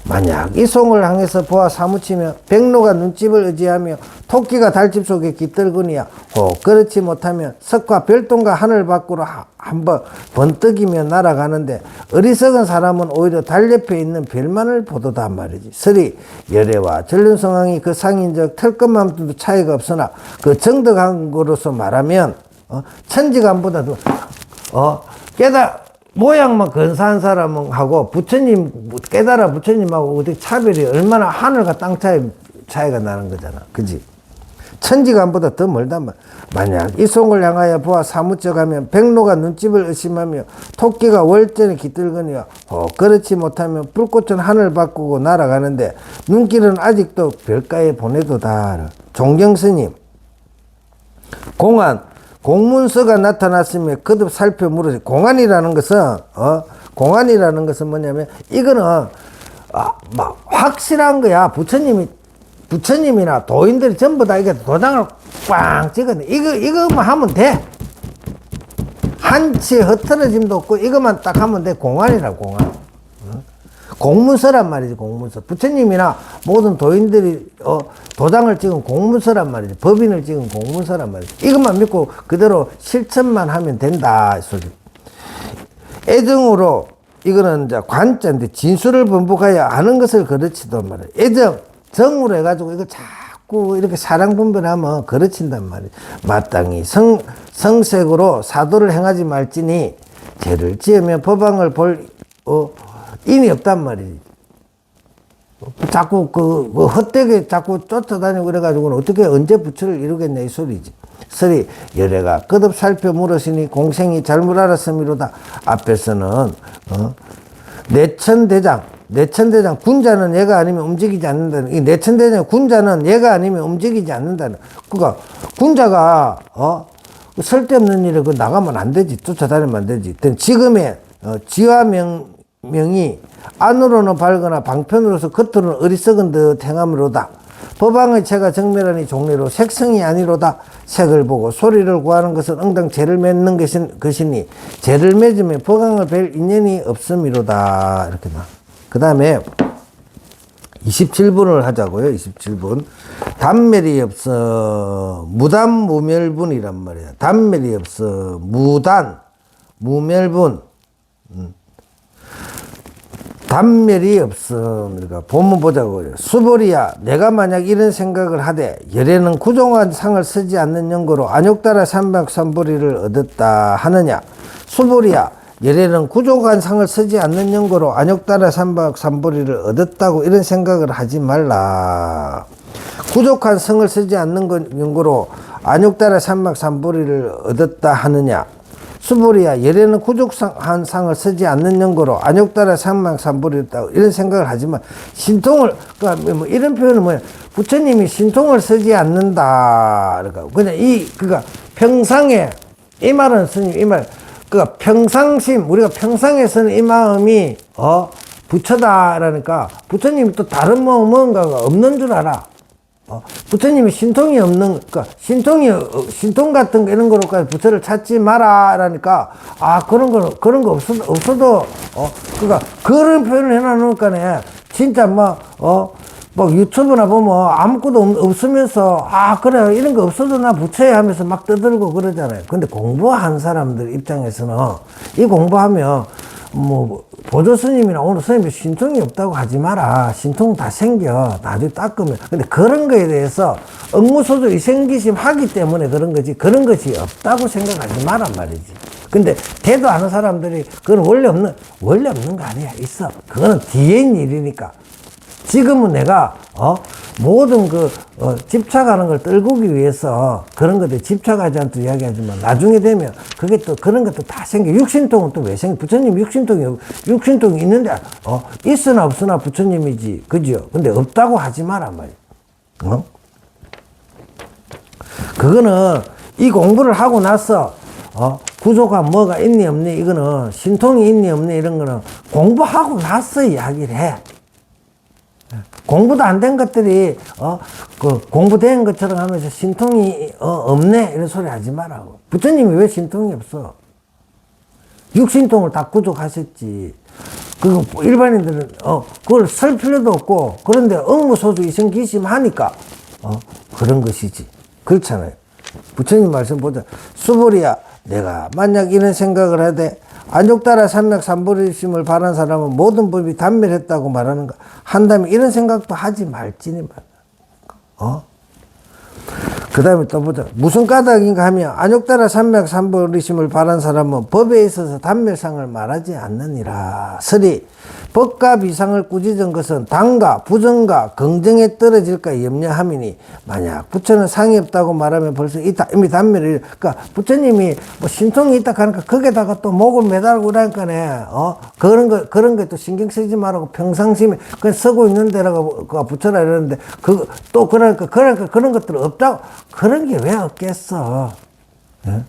만약 이 송을 향해서 보아 사무치며 백로가 눈집을 의지하며 토끼가 달집 속에 깃들거니와 혹 그렇지 못하면 석과 별똥과 하늘 밖으로 한번 번뜩이며 날아가는데 어리석은 사람은 오히려 달 옆에 있는 별만을 보도다 말이지. 서리 열애와 전륜성왕이 그 상인적 털끝만도 차이가 없으나 그 정덕한 거로서 말하면 천지간보다도 모양만 근사한 사람하고 부처님 깨달아 부처님하고 어떻게 차별이 얼마나 하늘과 땅 차이가 나는 거잖아. 그지? 천지간보다 더 멀단 말. 만약 이 송을 향하여 보아 사무쳐 가면 백로가 눈집을 의심하며 토끼가 월전에 깃들거니와 그렇지 못하면 불꽃은 하늘 바꾸고 날아가는데 눈길은 아직도 별가에 보내도다. 종경스님 공문서가 나타났으면 거듭 살펴 물으세요. 공안이라는 것은 뭐냐면 이거는 막 확실한 거야. 부처님이나 도인들이 전부 다 이게 도장을 꽝 찍었네. 이거만 하면 돼. 한치 흐트러짐도 없고 이것만 딱 하면 돼. 공안이라 공안. 공문서란 말이지. 공문서. 부처님이나 모든 도인들이 도장을 찍은 공문서란 말이지. 법인을 찍은 공문서란 말이지. 이것만 믿고 그대로 실천만 하면 된다 이 소리. 애정으로 이거는 이제 관자인데 진술을 번복하여 아는 것을 가르치단 말이야. 정으로 해가지고 이거 자꾸 이렇게 사랑 분별하면 가르친단 말이야. 마땅히 성색으로 사도를 행하지 말지니 죄를 지으면 법왕을 볼 인이 없단 말이지. 자꾸 헛되게 자꾸 쫓아다니고 그래가지고는 어떻게 언제 부처를 이루겠냐 이 소리지. 서리 열애가 거듭 살펴 물으시니 공생이 잘못 알았음이로다. 앞에서는 내천대장 군자는 얘가 아니면 움직이지 않는다는. 이 내천대장 군자는 얘가 아니면 움직이지 않는다는. 그러니까 군자가 쓸데없는 일에 나가면 안 되지. 쫓아다니면 안 되지. 지금의 지와 명이 안으로는 밝거나 방편으로서 겉으로는 어리석은 듯 행함으로다. 법왕의 체가 정멸하니 종례로 색성이 아니로다. 색을 보고 소리를 구하는 것은 응당 죄를 맺는 것이니 죄를 맺으면 법왕을 뵐 인연이 없음이로다. 이렇게 나. 그 다음에 27분을 하자고요. 27분. 단멸이 없어 무단무멸분이란 말이야. 단멸이 없어 무멸분. 단멸이 없어. 그러니까 본문 보자고요. 수보리야 내가 만약 이런 생각을 하되 열애는 구종한 상을 쓰지 않는 연고로 안욕따라 삼박삼보리를 얻었다 하느냐. 수보리야 열애는 구족한 상을 쓰지 않는 연고로 안욕따라 삼박삼보리를 얻었다고 이런 생각을 하지 말라. 구족한 성을 쓰지 않는 연고로 안욕따라 삼박삼보리를 얻었다 하느냐. 수보리야 열애는 구족한 상을 쓰지 않는 연고로 안욕따라 삼박삼보리를 얻었다고 이런 생각을 하지만 신통을 그러니까 뭐 이런 표현은 뭐야. 부처님이 신통을 쓰지 않는다. 그러니까 평상에 이 말은 스님 이 말. 그러니까 평상심 우리가 평상에 쓰는 이 마음이 부처다라니까 부처님이 또 다른 뭔가가 없는 줄 알아. 부처님이 신통이 없는 그러니까 신통 같은 거 이런 거로까지 부처를 찾지 마라라니까 그런 거 없어도 그러니까 그런 표현을 해놔놓으니까네 진짜 막 유튜브나 보면 아무것도 없으면서 그래 이런 거 없어도 나 부처야 하면서 막 떠들고 그러잖아요. 근데 공부한 사람들 입장에서는 이 공부하면 뭐 보조 스님이나 오늘 스님이 신통이 없다고 하지 마라. 신통 다 생겨. 나중에 닦으면. 근데 그런 거에 대해서 업무소조 이생기심 하기 때문에 그런 거지. 그런 것이 없다고 생각하지 마란 말이지. 근데 대도 않은 사람들이 그건 원래 없는 거 아니야. 있어. 그거는 뒤에 있는 일이니까. 지금은 내가 모든 집착하는 걸 떨구기 위해서 그런 것들 집착하지 않도록 이야기하지만 나중에 되면 그게 또 그런 것도 다 생겨. 육신통은 또 왜 생겨? 부처님 육신통이 있는데 있으나 없으나 부처님이지. 그죠? 근데 없다고 하지 마란 말이야. 그거는 이 공부를 하고 나서 구조가 뭐가 있니 없니 이거는 신통이 있니 없니 이런 거는 공부하고 나서 이야기를 해. 공부도 안 된 것들이 공부된 것처럼 하면서 신통이 없네 이런 소리 하지 말라고. 부처님이 왜 신통이 없어? 육신통을 다 구족하셨지. 그 일반인들은 그걸 쓸 필요도 없고, 그런데 억무소주 이성기심 하니까 그런 것이지. 그렇잖아요. 부처님 말씀 보자. 수보리야, 내가 만약 이런 생각을 하되 안욕따라 삼맥삼보리심을 바란 사람은 모든 법이 단멸했다고 말하는가 한다면 이런 생각도 하지 말지니 말. 그 다음에 또 보자. 무슨 까닭인가 하면 안욕따라 삼맥삼보리심을 바란 사람은 법에 있어서 단멸상을 말하지 않느니라. 서리 법과 비상을 꾸짖은 것은 당과 부정과 긍정에 떨어질까 염려함이니 만약 부처는 상이 없다고 말하면 벌써 이미 단멸이. 그러니까 부처님이 뭐 신통이 있다 하니까 거기다가 또 목을 매달고 그러니까네. 그런 거 또 신경 쓰지 말라고 평상심에 그냥 쓰고 있는 데라고 부처라 이러는데 또 그러니까 그런 것들 없다고. 그런 게 왜 없겠어. 예?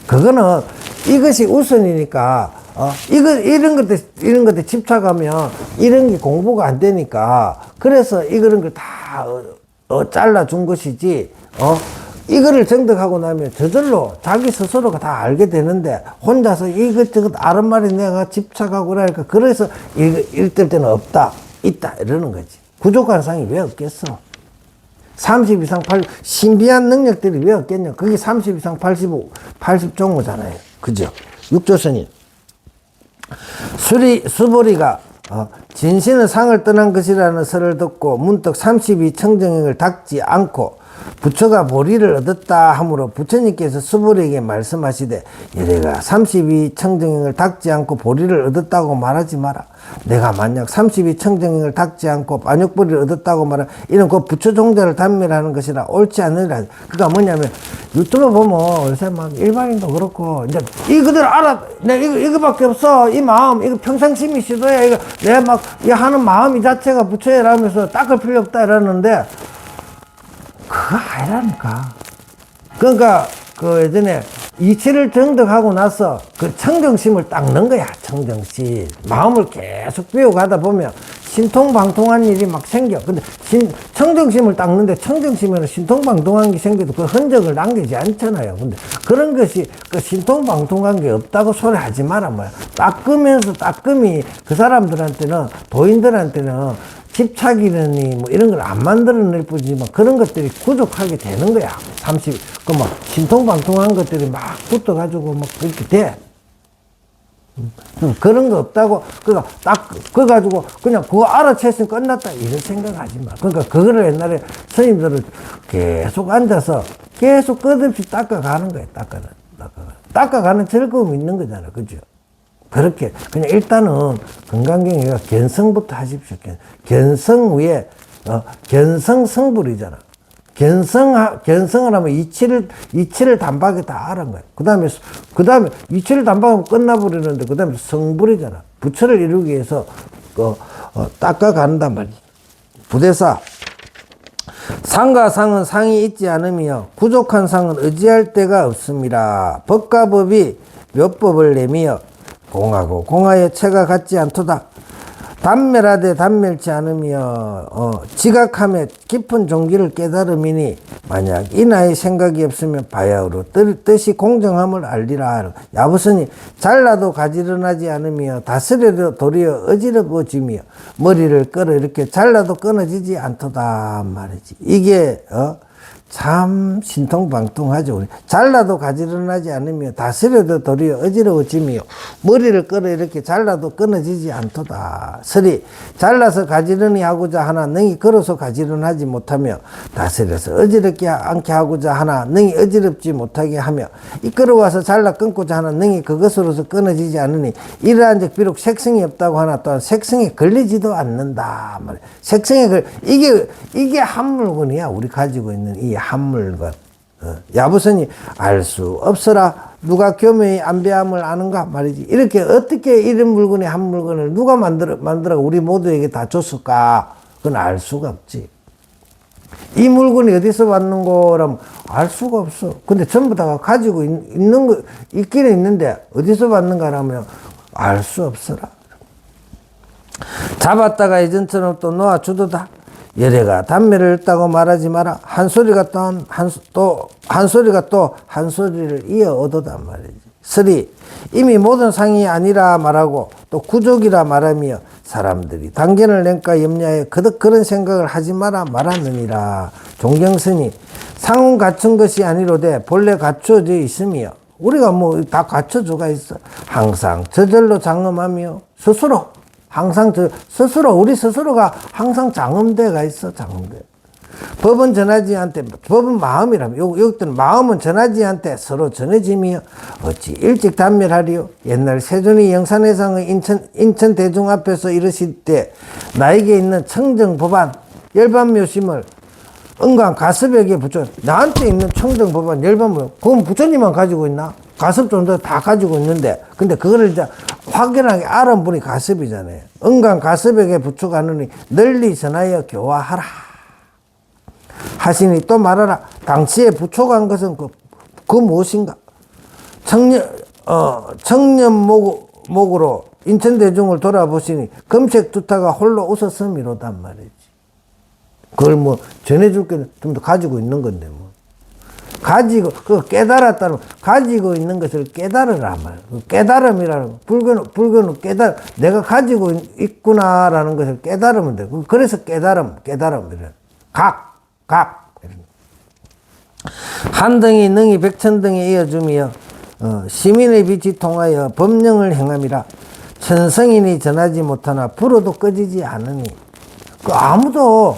그거는 이것이 우선이니까 이런 것들 집착하면 이런 게 공부가 안 되니까 그래서 이런 걸 다 잘라준 것이지. 이거를 정득하고 나면 저절로 자기 스스로가 다 알게 되는데 혼자서 이것저것 아는 말이 내가 집착하고 그러니까 그래서 이럴 때는 없다 있다 이러는 거지. 부족한 상이 왜 없겠어. 30 이상 80 신비한 능력들이 왜 없겠냐. 그게 30 이상 80종호잖아요. 그죠? 육조선인 수보리가 진신은 상을 떠난 것이라는 설을 듣고 문득 32 청정행을 닦지 않고 부처가 보리를 얻었다 하므로 부처님께서 수보리에게 말씀하시되 얘네가 32 청정행을 닦지 않고 보리를 얻었다고 말하지 마라. 내가 만약 32 청정행을 닦지 않고 안욕보리를 얻었다고 말하면 이는 그 부처 종자를 단멸하는 것이라 옳지 않으리라. 그러니까 뭐냐면 유튜브 보면 요새 막 일반인도 그렇고 이제 이거들 알아. 내가 이거밖에 없어. 이 마음 이거 평상심이 시도야. 이거 내가 막 이 하는 마음 이 자체가 부처라면서 닦을 필요 없다 이러는데 그거 아니라니까. 그러니까 그 예전에 이치를 정득하고 나서 그 청정심을 닦는 거야. 청정심. 마음을 계속 배워가다 보면 신통방통한 일이 막 생겨. 근데 청정심을 닦는데 청정심에는 신통방통한 게 생겨도 그 흔적을 남기지 않잖아요. 근데 그런 것이 그 신통방통한 게 없다고 소리 하지 마라 뭐야. 닦으면서 닦음이 그 사람들한테는 도인들한테는 집착이니 뭐 이런 걸 안 만들어낼 뿐이지만 그런 것들이 부족하게 되는 거야. 30, 그 막 신통방통한 것들이 막 붙어가지고 막 그렇게 돼. 그런 거 없다고, 그니까 딱, 그거 가지고 그냥 그거 알아챘으면 끝났다. 이런 생각하지 마. 그러니까 그거를 옛날에 스님들은 계속 앉아서 계속 끝없이 닦아가는 거야. 닦아가는 즐거움이 있는 거잖아. 그죠? 그렇게 그냥 일단은 건강경위가 견성부터 하십시오. 견성 위에 견성성불이잖아. 견성을 하면 이치를 단박에 다 알은 거야. 그 다음에 이치를 단박하면 끝나버리는데 그 다음에 성불이잖아. 부처를 이루기 위해서 닦아간단 말이지. 부대사 상과 상은 상이 있지 않으며 부족한 상은 의지할 데가 없습니다. 법과 법이 몇 법을 내미어 공하고 공하의 체가 같지 않도다. 단멸하되 단멸치 않으며 지각함에 깊은 종기를 깨달음이니 만약 이나의 생각이 없으면 바야흐로 뜻이 공정함을 알리라. 야부스니 잘라도 가지런하지 않으며 다스려도 도리어 어지러워지며 머리를 끌어 이렇게 잘라도 끊어지지 않도다 말이지. 이게 참 신통방통하죠. 우리 잘라도 가지런하지 않으며 다스려도 도리어 어지러워지며 머리를 끌어 이렇게 잘라도 끊어지지 않도다. 서리 잘라서 가지런히 하고자 하나 능히 걸어서 가지런하지 못하며 다스려서 어지럽게 않게 하고자 하나 능히 어지럽지 못하게 하며 이끌어와서 잘라 끊고자 하나 능히 그것으로서 끊어지지 않으니 이러한 적 비록 색성이 없다고 하나 또한 색성에 걸리지도 않는다. 색성에 이게 한 물건이야. 우리 가지고 있는 이 한 물건. 야부선이 알 수 없어라. 누가 교묘히 안배함을 아는가 말이지. 이렇게 어떻게 이런 물건이 한 물건을 누가 만들어 우리 모두에게 다 줬을까? 그건 알 수가 없지. 이 물건이 어디서 왔는 거라면 알 수가 없어. 근데 전부 다 가지고 있는 거 있기는 있는데 어디서 왔는가라면 알 수 없어라. 잡았다가 예전처럼 또 놓아주도다. 열애가 단멸을 했다고 말하지 마라. 한 소리가 또 한 소리를 이어 오도단 말이지. 쓰리, 이미 모든 상이 아니라 말하고 또 구족이라 말하며 사람들이 당견을 낸까 염려해 그득 그런 생각을 하지 마라 말았느니라. 존경스니 상은 갖춘 것이 아니로되 본래 갖추어져 있으며, 우리가 뭐 다 갖춰져가 있어. 항상 저절로 장엄하며 스스로 항상 스스로 우리 스스로가 항상 장엄대가 있어. 장엄대. 법은 전하지 않되, 법은 마음이라며. 여기는 마음은 전하지 않되 서로 전해지며 어찌 일찍 단멸하리요. 옛날 세존이 영산회상의 인천 대중 앞에서 이르실 때 나에게 있는 청정법안 열반묘심을 은강 가습에게 붙여. 나한테 있는 청정법안 열반묘, 그건 부처님만 가지고 있나? 가습 정도 다 가지고 있는데, 근데 그거를 이제 확연하게 알은 분이 가습이잖아요. 은강 가습에게 붙여가느니 널리 전하여 교화하라 하시니 또 말하라. 당시에 부초간 것은 그 무엇인가? 청년목으로 인천대중을 돌아보시니 금색 두타가 홀로 웃었음이로단 말이지. 그걸 뭐 전해줄 게 좀 더 가지고 있는 건데 뭐. 가지고, 깨달았다는, 가지고 있는 것을 깨달으라 말. 깨달음이라는 거. 불교는 내가 가지고 있구나라는 것을 깨달으면 돼. 그래서 깨달음. 한 덩이 능이 백천등에 이어주며 시민의 빛이 통하여 법령을 행함이라. 천성인이 전하지 못하나 불어도 꺼지지 않으니. 아무도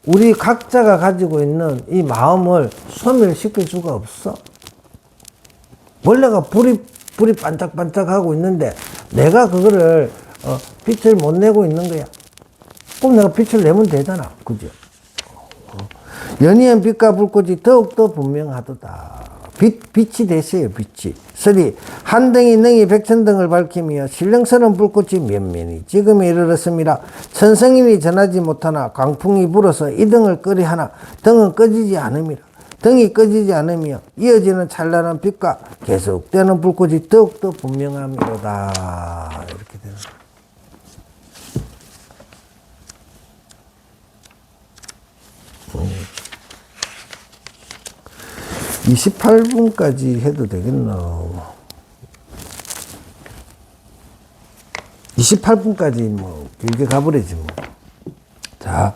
우리 각자가 가지고 있는 이 마음을 소멸시킬 수가 없어. 원래가 불이 반짝반짝하고 있는데 내가 그거를 빛을 못 내고 있는 거야. 그럼 내가 빛을 내면 되잖아. 그죠? 연이은 빛과 불꽃이 더욱더 분명하도다. 빛이 되세요. 빛이. 쓰리, 한 덩이 능이 백천등을 밝히며 신령스러운 불꽃이 면면이 지금에 이르렀습니다. 천성인이 전하지 못하나 강풍이 불어서 이 등을 끄리하나 등은 꺼지지 않음이라. 등이 꺼지지 않으며 이어지는 찬란한 빛과 계속되는 불꽃이 더욱더 분명함이로다. 이렇게 되는 거예요. 28분까지 해도 되겠나? 28분까지 뭐 길게 가버리지 뭐. 자,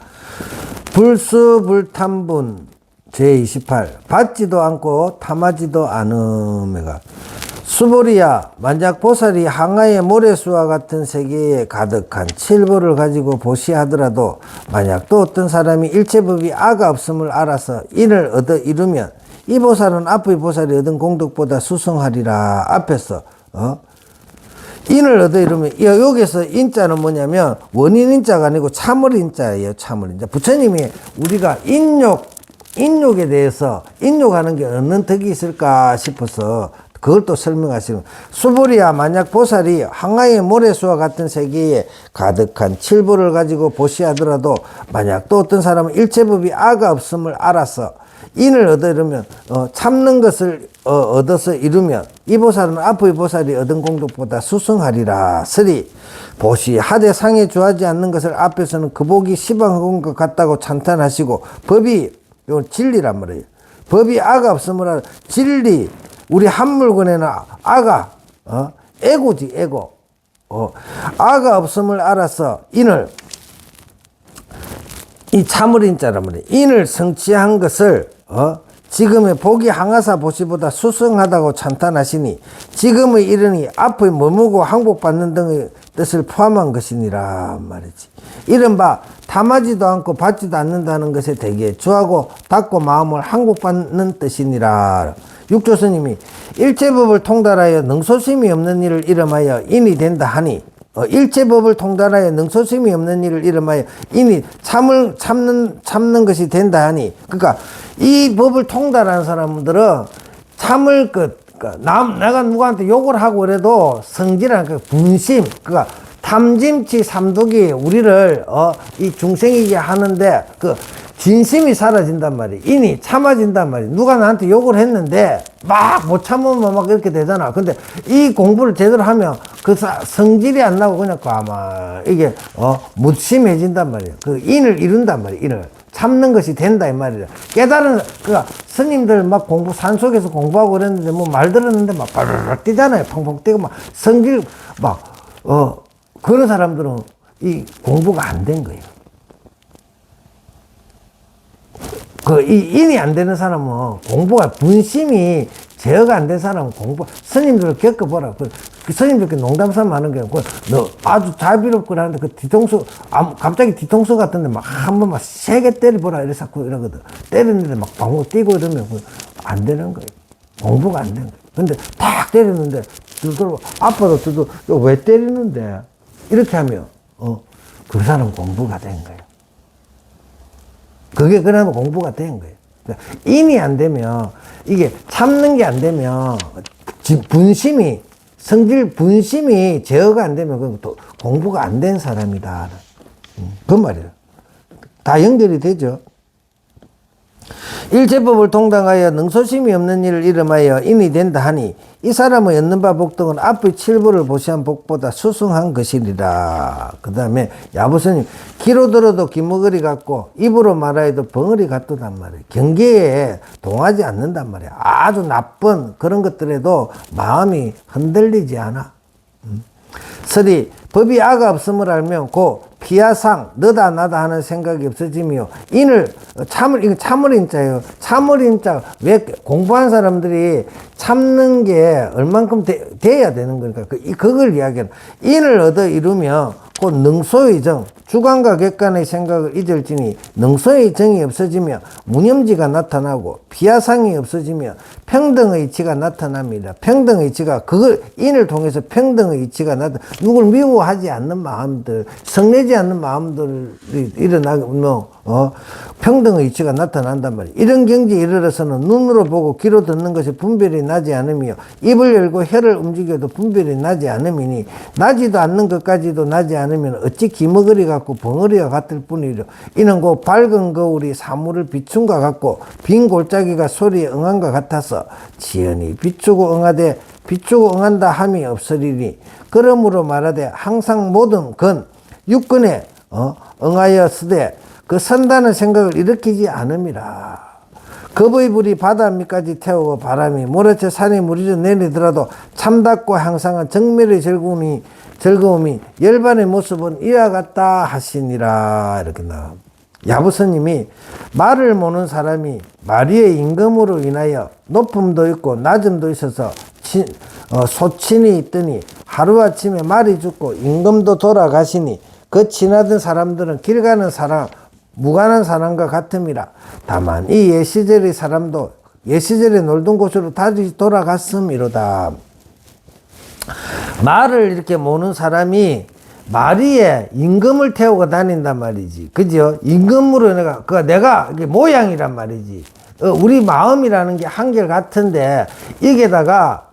불수불탐분 제28. 받지도 않고 탐하지도 않음에가 수보리야, 만약 보살이 항아의 모래수와 같은 세계에 가득한 칠보를 가지고 보시하더라도 만약 또 어떤 사람이 일체법이 아가 없음을 알아서 인을 얻어 이루면 이 보살은 앞의 보살이 얻은 공덕보다 수성하리라. 앞에서 인을 얻어 이루면, 여기서 인자는 뭐냐면 원인 인자가 아니고 참을 인자예요. 참을 인자. 부처님이 우리가 인욕에 대해서 인욕하는 게 어느 덕이 있을까 싶어서 그걸 또 설명하시는. 수보리야, 만약 보살이 항아의 모래수와 같은 세계에 가득한 칠보를 가지고 보시하더라도 만약 또 어떤 사람은 일체법이 아가 없음을 알아서 인을 얻어 이루면 참는 것을 얻어서 이루면 이 보살은 앞의 보살이 얻은 공덕보다 수승하리라. 쓰리, 보시 하되 상에 주하지 않는 것을 앞에서는 그 복이 시방한 것 같다고 찬탄하시고, 법이 이건 진리란 말이에요. 법이 아가 없음을 알아. 진리, 우리 한 물건에는 아가 에고지 에고. 아가 없음을 알아서 인을, 이 참을 인자란 말이에요. 인을 성취한 것을 지금의 복이 항아사 보시보다 수승하다고 찬탄하시니 지금의 이르니 앞의 머무고 항복받는 등의 뜻을 포함한 것이니라 말이지. 이른바 탐하지도 않고 받지도 않는다는 것에 대개 주하고 닫고 마음을 항복받는 뜻이니라. 육조스님이 일체법을 통달하여 능소심이 없는 일을 이름하여 인이 된다 하니, 일체법을 통달하여 능소심이 없는 일을 이름하여 인이 참는 것이 된다 하니, 그러니까 이 법을 통달하는 사람들은 참을 것, 그러니까 내가 누구한테 욕을 하고 그래도 성질한 그 분심, 그러니까 탐짐치 삼독이 우리를 이 중생이게 하는데 그 진심이 사라진단 말이에요. 인이 참아진단 말이에요. 누가 나한테 욕을 했는데 막 못 참으면 막 이렇게 되잖아. 근데 이 공부를 제대로 하면 그 성질이 안 나고 그냥 가만 이게 무심해진단 말이에요. 그 인을 이룬단 말이에요. 인을 참는 것이 된다, 이 말이야. 깨달은, 스님들 막 산속에서 공부하고 그랬는데, 뭐 말 들었는데 막 바르르 뛰잖아요. 펑펑 뛰고 막 성질, 그런 사람들은 이 공부가 안 된 거예요. 이 인이 안 되는 사람은 공부가 분심이 제어가 안 된 사람은 스님들을 겪어보라. 그 스님들께 농담 삼아 하는 게, 너 아주 자비롭고 하는데 갑자기 뒤통수 같은데 막 한 번 막 세게 때려보라. 이러거든. 때리는데 막 방구 뛰고 이러면 안 되는 거예요. 공부가 안 되는 거예요. 근데 탁 때리는데, 아빠도 왜 때리는데? 이렇게 하면, 그 사람 공부가 된 거예요. 그게 그나마 공부가 된 거예요. 그러니까 인이 안 되면, 이게 참는 게 안 되면, 분심이 제어가 안 되면, 그건 또 공부가 안 된 사람이다. 그 말이에요. 다 연결이 되죠. 일제법을 동당하여 능소심이 없는 일을 이름하여 인이 된다 하니 이 사람의 얻는 바 복덕은 앞의 7부를 보시한 복보다 수승한 것이리라. 그 다음에 야부스님, 귀로 들어도 귀머거리 같고 입으로 말하여도 벙어리 같도단 말이에요. 경계에 동하지 않는단 말이에요. 아주 나쁜 그런 것들에도 마음이 흔들리지 않아. 서리 법이 아가 없음을 알면 고 피하상 너다 나다 하는 생각이 없어지며 이거 참을 인자예요. 참을 인자. 왜 공부한 사람들이 참는 게 얼만큼 돼야 되는 거니까 그걸 이야기하는. 인을 얻어 이루면 곧 능소의 정, 주관과 객관의 생각을 잊을지니 능소의 정이 없어지며 무념지가 나타나고 피하상이 없어지며 평등의 이치가 나타납니다. 평등의 이치가 그걸 인을 통해서 평등의 이치가 누굴 미워하지 않는 마음들, 성내지 않는 마음들이 일어나면 평등의 이치가 나타난단 말이에요. 이런 경지에 이르러서는 눈으로 보고 귀로 듣는 것이 분별이 나지 않으며 입을 열고 혀를 움직여도 분별이 나지 않음이니 나지도 않는 것까지도 나지 않으면 어찌 기머거리 같고 벙어리와 같을 뿐이려. 이는 곧 밝은 거울이 사물을 비춘과 같고 빈 골짜기가 소리에 응한과 같아서 지연히 비추고 응하되 비추고 응한다 함이 없으리니 그러므로 말하되 항상 모든 육근에 응하여 쓰되 그 선다는 생각을 일으키지 않음이라. 겁의 불이 바다 밑까지 태우고 바람이 몰아쳐 산이 무리져 내리더라도 참답고 항상한 정멸의 즐거움이 열반의 모습은 이와 같다 하시니라. 이렇게 나와. 야부스님이 말을 모는 사람이 말위의 임금으로 인하여 높음도 있고 낮음도 있어서 소친이 있더니 하루아침에 말이 죽고 임금도 돌아가시니 그 지나던 사람들은 길 가는 사람 무관한 사람과 같음이라. 다만 이 옛시절의 사람도 옛시절에 놀던 곳으로 다시 돌아갔음이로다. 말을 이렇게 모는 사람이 말 위에 임금을 태우고 다닌단 말이지. 그죠? 임금으로 내가 이게 모양이란 말이지. 우리 마음이라는 게 한결 같은데, 이게다가,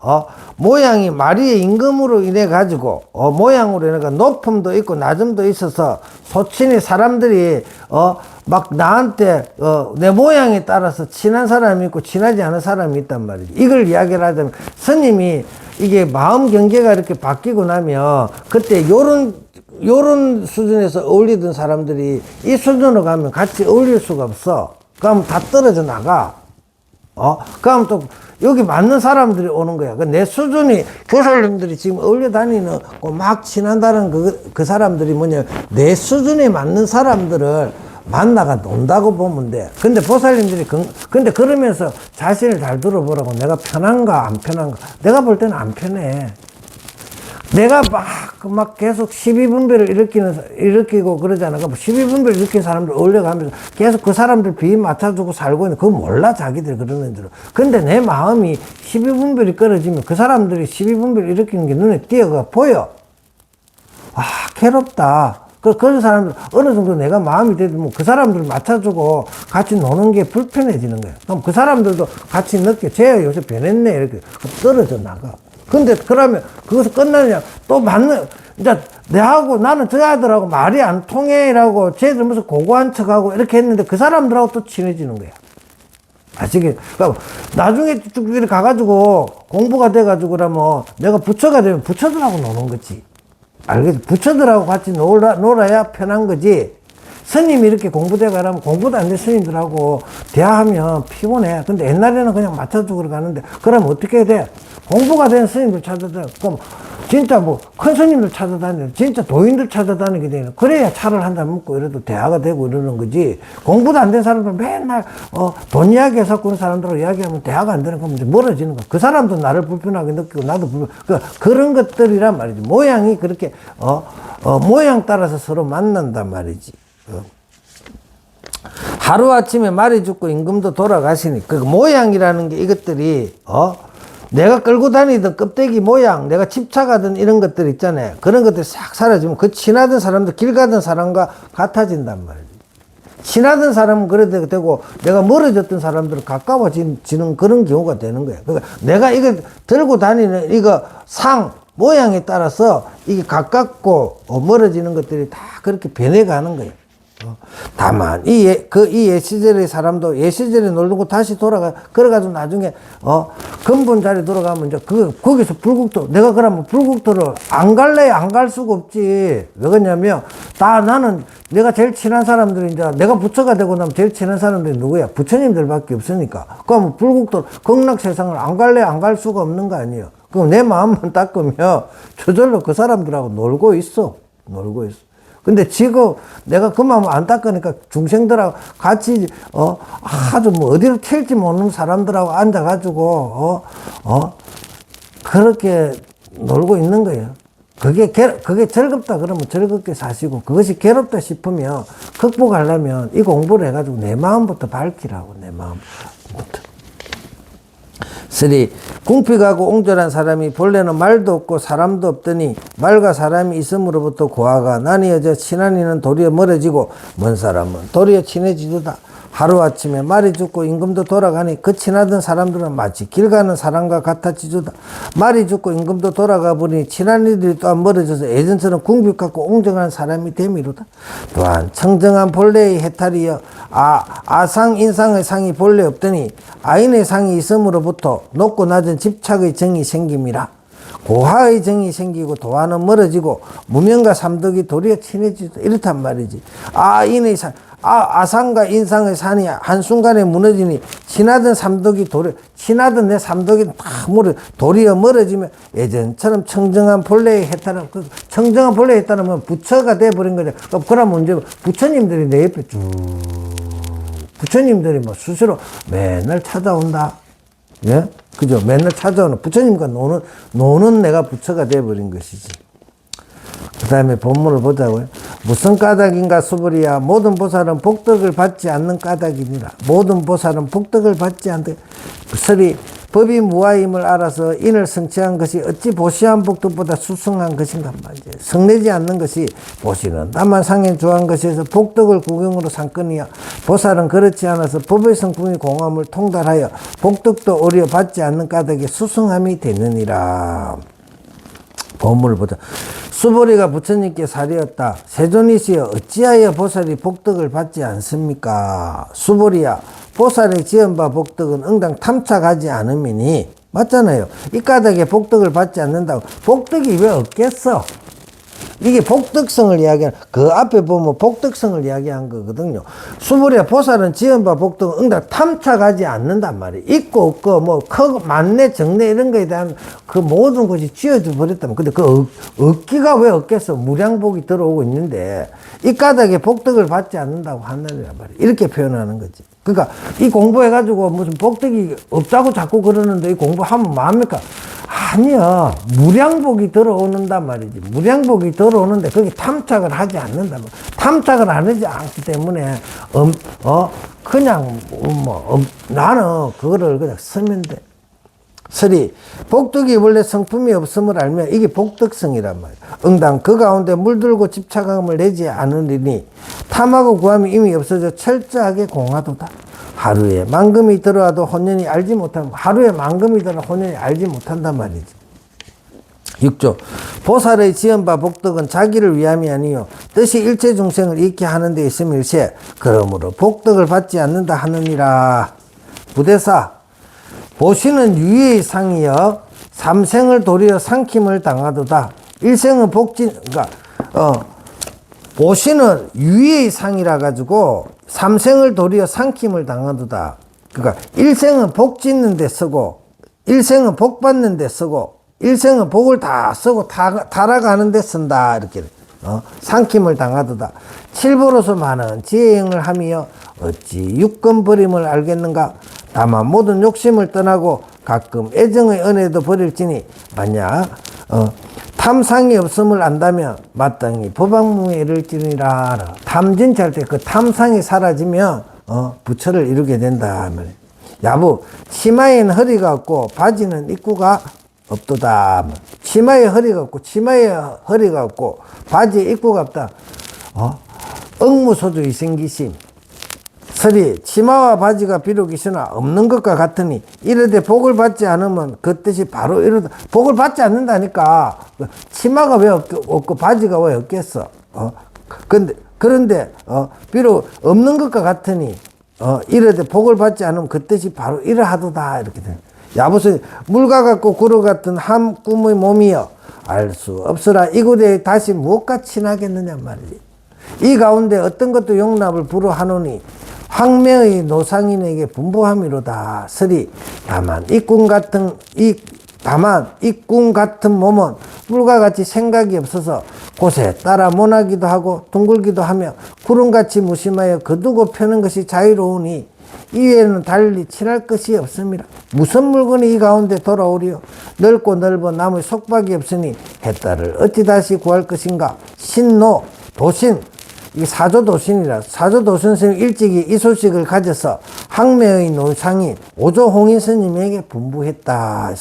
모양이 말 위에 임금으로 인해 가지고, 모양으로 인해 높음도 있고 낮음도 있어서, 소친이 사람들이, 막 나한테, 내 모양에 따라서 친한 사람이 있고, 친하지 않은 사람이 있단 말이지. 이걸 이야기를 하자면, 스님이 이게 마음 경계가 이렇게 바뀌고 나면, 그때 요런 수준에서 어울리던 사람들이 이 수준으로 가면 같이 어울릴 수가 없어. 그럼 다 떨어져 나가. 그럼 또 여기 맞는 사람들이 오는 거야. 내 수준이, 교사님들이 지금 어울려 다니는 막 친한다는 그 사람들이 뭐냐, 내 수준에 맞는 사람들을 만나가 논다고 보면 돼. 근데 보살님들이 근데 그러면서 자신을 잘 들어보라고. 내가 편한가 안 편한가. 내가 볼 때는 안 편해. 내가 막 계속 시비분별을 일으키고 그러잖아. 12분별 일으킨 사람들 어울려가면서 계속 그 사람들 비위 맞춰주고 살고 있는, 그거 몰라, 자기들 그러는 줄. 근데 내 마음이 12분별이 끊어지면 그 사람들이 12분별 일으키는 게 눈에 띄어가 보여. 괴롭다. 그런 사람들, 어느 정도 내가 마음이 되면 그 사람들 맞춰주고 같이 노는 게 불편해지는 거야. 그럼 그 사람들도 같이 느껴. 쟤 요새 변했네. 이렇게 떨어져 나가. 근데 그러면 그것을 끝나느냐, 또 이제 나는 저 아들하고 말이 안 통해라고 쟤들 무슨 고고한 척하고 이렇게 했는데 그 사람들하고 또 친해지는 거야. 아시겠? 그러니까 나중에 쭉 이렇게 가가지고 공부가 돼가지고 그러면 내가 부처가 되면 부처들하고 노는 거지. 알겠지? 부처들하고 같이 놀아야 편한 거지. 스님이 이렇게 공부대 가라면 공부도 안 된 스님들하고 대화하면 피곤해. 근데 옛날에는 그냥 맞춰주고 가는데, 그럼 어떻게 해야 돼? 공부가 된 스님들 찾아다녀. 그럼 진짜 뭐 큰 스님들 찾아다니는, 진짜 도인들 찾아다니게 되는. 그래야 차를 한 잔 먹고 이래도 대화가 되고 이러는 거지. 공부도 안 된 사람들 맨날 돈 이야기해서 그런 사람들하고 이야기하면 대화가 안 되는 거면 이제 멀어지는 거야. 그 사람도 나를 불편하게 느끼고 나도 그런 것들이란 말이지. 모양이 그렇게 모양 따라서 서로 만난단 말이지. 하루아침에 말이 죽고 임금도 돌아가시니 그 모양이라는 게 이것들이 내가 끌고 다니던 껍데기 모양, 내가 집착하던 이런 것들 있잖아요. 그런 것들이 싹 사라지면 그 친하던 사람도 길 가던 사람과 같아진단 말이에요. 친하던 사람은 그래도 되고 내가 멀어졌던 사람들은 가까워지는 그런 경우가 되는 거예요. 그러니까 내가 이거 들고 다니는 이거 모양에 따라서 이게 가깝고 멀어지는 것들이 다 그렇게 변해가는 거예요. 다만 이 옛시절의 사람도 옛시절에 놀고 다시 그래가지고 나중에 근본 자리 돌아가면 이제 거기서 불국토, 내가 그러면 불국토를 안 갈래? 안 갈 수가 없지. 왜 그러냐면 나는 내가 제일 친한 사람들이 이제 내가 부처가 되고 나면 제일 친한 사람들이 누구야? 부처님들밖에 없으니까. 그럼 불국토 극락세상을 안 갈래? 안 갈 수가 없는 거 아니에요. 그럼 내 마음만 닦으면 저절로 그 사람들하고 놀고 있어. 근데 지금 내가 그 마음 안 닦으니까 중생들하고 같이 아주 뭐 어디로 튈지 모르는 사람들하고 앉아가지고 그렇게 놀고 있는 거예요. 그게 즐겁다 그러면 즐겁게 사시고, 그것이 괴롭다 싶으면 극복하려면 이 공부를 해가지고 내 마음부터 밝히라고. 내 마음부터. 3. 궁핍하고 옹졸한 사람이 본래는 말도 없고 사람도 없더니 말과 사람이 있음으로부터 고아가 나뉘어져 친한 이는 도리어 멀어지고 먼 사람은 도리어 친해지도다. 하루아침에 말이 죽고 임금도 돌아가니 그 친하던 사람들은 마치 길 가는 사람과 같아지도다. 말이 죽고 임금도 돌아가 보니 친한 이들이 또한 멀어져서 예전처럼 궁핍하고 옹졸한 사람이 됨이로다. 또한 청정한 본래의 해탈이여 아상 인상의 상이 본래 없더니 아인의 상이 있음으로부터 높고 낮은 집착의 정이 생김이라. 고하의 정이 생기고 도화는 멀어지고 무명과 삼덕이 도리어 친해지다. 이렇단 말이지. 아상과 인상의 산이 한순간에 무너지니 친하던 내 삼덕이 다 도리어 멀어지면 예전처럼 청정한 본래의 해탈은, 청정한 본래의 해탈은 부처가 돼버린 거죠. 그러면 이제 부처님들이 내 옆에 부처님들이 뭐 수시로 맨날 찾아온다. 예? 그죠? 맨날 찾아오는 부처님과 노는 내가 부처가 돼버린 것이지. 그 다음에 본문을 보자고요. 무슨 까닭인가 수불이야. 모든 보살은 복덕을 받지 않는 까닭이니라. 모든 보살은 복덕을 받지 않는. 설이 법이 무아임을 알아서 인을 성취한 것이 어찌 보시한 복덕보다 수승한 것인가 말이지. 성내지 않는 것이 보시는 다만 상행 주한 것에서 복덕을 구경으로 삼거니와 보살은 그렇지 않아서 법의 성품이 공함을 통달하여 복덕도 오히려 받지 않는 까닭에 수승함이 되느니라. 본문을 보자. 수보리가 부처님께 살이었다. 세존이시여 어찌하여 보살이 복덕을 받지 않습니까? 수보리야 보살의 지은 바 복덕은 응당 탐착하지 않음이니. 맞잖아요. 이 까닭에 복덕을 받지 않는다고. 복덕이 왜 없겠어? 이게 복덕성을 이야기하는, 그 앞에 보면 복덕성을 이야기한 거거든요. 수불이야 보살은 지은 바 복덕은 응당 탐착하지 않는단 말이에요. 있고 없고 뭐 크고 많네 적네 이런 거에 대한 그 모든 것이 쥐어져 버렸다면, 근데 그 얻기가 왜 없겠어? 무량복이 들어오고 있는데 이 까닭에 복덕을 받지 않는다고 한다는 말이에요. 이렇게 표현하는 거지. 그러니까 이 공부해가지고 무슨 복덕이 없다고 자꾸 그러는데 이 공부하면 뭐합니까? 아니야. 무량복이 들어오는단 말이지. 무량복이 들어오는데 거기 탐착을 하지 않는단 말이야. 탐착을 안 하지 않기 때문에 그냥 나는 그거를 그냥 쓰면 돼. 설이 복덕이 원래 성품이 없음을 알면 이게 복덕성이란 말이야. 응당 그 가운데 물들고 집착함을 내지 않으리니 탐하고 구함이 이미 없어져 철저하게 공하도다. 하루에 만금이 들어와도 혼연히 알지 못하면, 하루에 만금이 들어와 혼연히 알지 못한단 말이지. 6조 보살의 지은 바 복덕은 자기를 위함이 아니요 뜻이 일체 중생을 잃게 하는 데 있음일세. 그러므로 복덕을 받지 않는다 하느니라. 부대사 보시는 유의의 상이여 삼생을 도리어 삼킴을 당하도다. 일생은 복진, 그러니까 보시는 유의의 상이라 가지고 삼생을 도리어 상킴을 당하도다. 그러니까 일생은 복 짓는 데 쓰고 일생은 복 받는 데 쓰고 일생은 복을 다 쓰고 달아가는 데 쓴다. 이렇게 상킴을 당하도다. 칠보로서 많은 지혜행을 하며 어찌 육건 버림을 알겠는가. 다만 모든 욕심을 떠나고 가끔 애정의 은혜도 버릴지니 만약 탐상이 없음을 안다면 마땅히 법왕무에 이를지니라. 탐진치할 때 그 탐상이 사라지면 부처를 이루게 된다. 야부 치마에는 허리가 없고 바지는 입구가 없도다. 치마에 허리가 없고 바지에 입구가 없다. 억무소주의 생기심. 설이 치마와 바지가 비록 있으나 없는 것과 같으니 이르되 복을 받지 않으면 그 뜻이 바로 이르다. 복을 받지 않는다니까. 치마가 왜 없고 바지가 왜 없겠어. 그런데 비록 없는 것과 같으니 이르되 복을 받지 않으면 그 뜻이 바로 이러하도다. 이렇게 돼. 야부서 물과 같고 구름 같은 한 꿈의 몸이여 알 수 없으라. 이곳에 다시 무엇과 친하겠느냐 말이지. 이 가운데 어떤 것도 용납을 불허하노니 황매의 노상인에게 분부함이로다. 설이 다만 이 꿈 같은 몸은 물과 같이 생각이 없어서 곳에 따라 모나기도 하고 둥글기도 하며 구름같이 무심하여 거두고 펴는 것이 자유로우니 이외에는 달리 친할 것이 없습니다. 무슨 물건이 이 가운데 돌아오리요. 넓고 넓어 나무의 속박이 없으니 해딸을 어찌 다시 구할 것인가. 신노 도신, 이 사조도신이라. 사조도신 일찍이 이 소식을 가져서 항매의 노상인 오조홍인 스님에게 분부했다.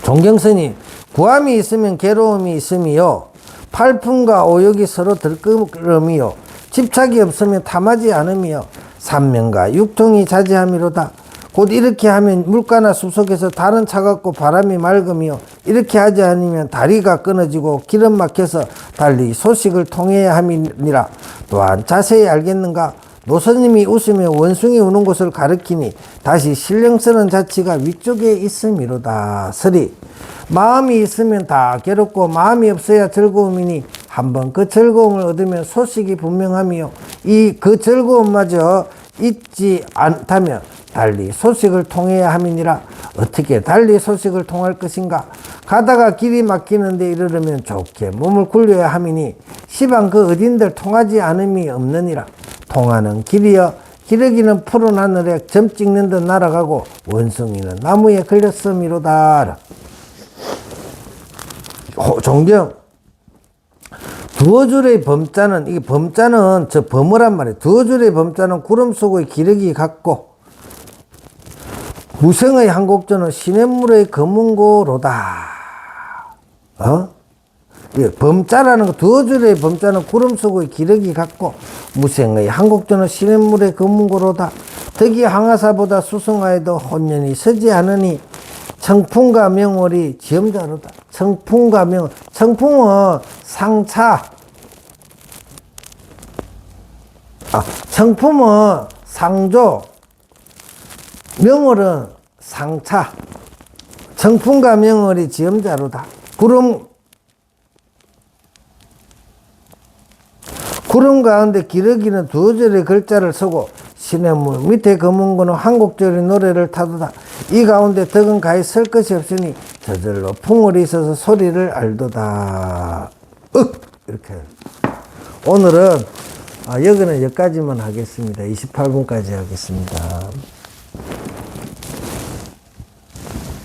존경스님, 구함이 있으면 괴로움이 있음이요 팔품과 오욕이 서로 들끓음이요 집착이 없으면 탐하지 않음이요 삼명과 육통이 자제함이로다. 곧 이렇게 하면 물가나 숲속에서 달은 차갑고 바람이 맑음이요 이렇게 하지 않으면 다리가 끊어지고 기름 막혀서 달리 소식을 통해야 함이니라. 또한 자세히 알겠는가. 노선님이 웃으며 원숭이 우는 곳을 가리키니 다시 신령스러운 자치가 위쪽에 있음이로다. 설이 마음이 있으면 다 괴롭고 마음이 없어야 즐거움이니 한번 그 즐거움을 얻으면 소식이 분명하며 그 즐거움마저 잊지 않다면 달리 소식을 통해야 함이니라. 어떻게 달리 소식을 통할 것인가. 가다가 길이 막히는데 이르려면 좋게 몸을 굴려야 함이니 시방 그 어딘들 통하지 않음이 없느니라. 통하는 길이여 기러기는 푸른 하늘에 점 찍는 듯 날아가고 원숭이는 나무에 걸렸음이로다. 존경, 두어 줄의 범자는, 이게 범자는 저 범어란 말이에요. 두어 줄의 범자는 구름 속의 기러기 같고 무생의 한곡조는 시냇물의 거문고로다. 범자라는 거, 두어 줄의 범자는 구름 속의 기러기 같고 무생의 한곡조는 시냇물의 거문고로다. 덕이 항아사보다 수성하여도 혼연히 서지 않으니 청풍과 명월이 지엄자로다. 청풍과 명월, 청풍은 상차, 청풍은 상조, 명월은 상차. 청풍과 명월이 지엄자로다. 구름 가운데 기러기는 두어 줄의 글자를 쓰고 시냇물 밑에 검은고는 한곡절의 노래를 타도다. 이 가운데 덕은 가히 설 것이 없으니 저절로 풍월이 있어서 소리를 알도다. 이렇게. 오늘은 여기는 여기까지만 하겠습니다. 28분까지 하겠습니다.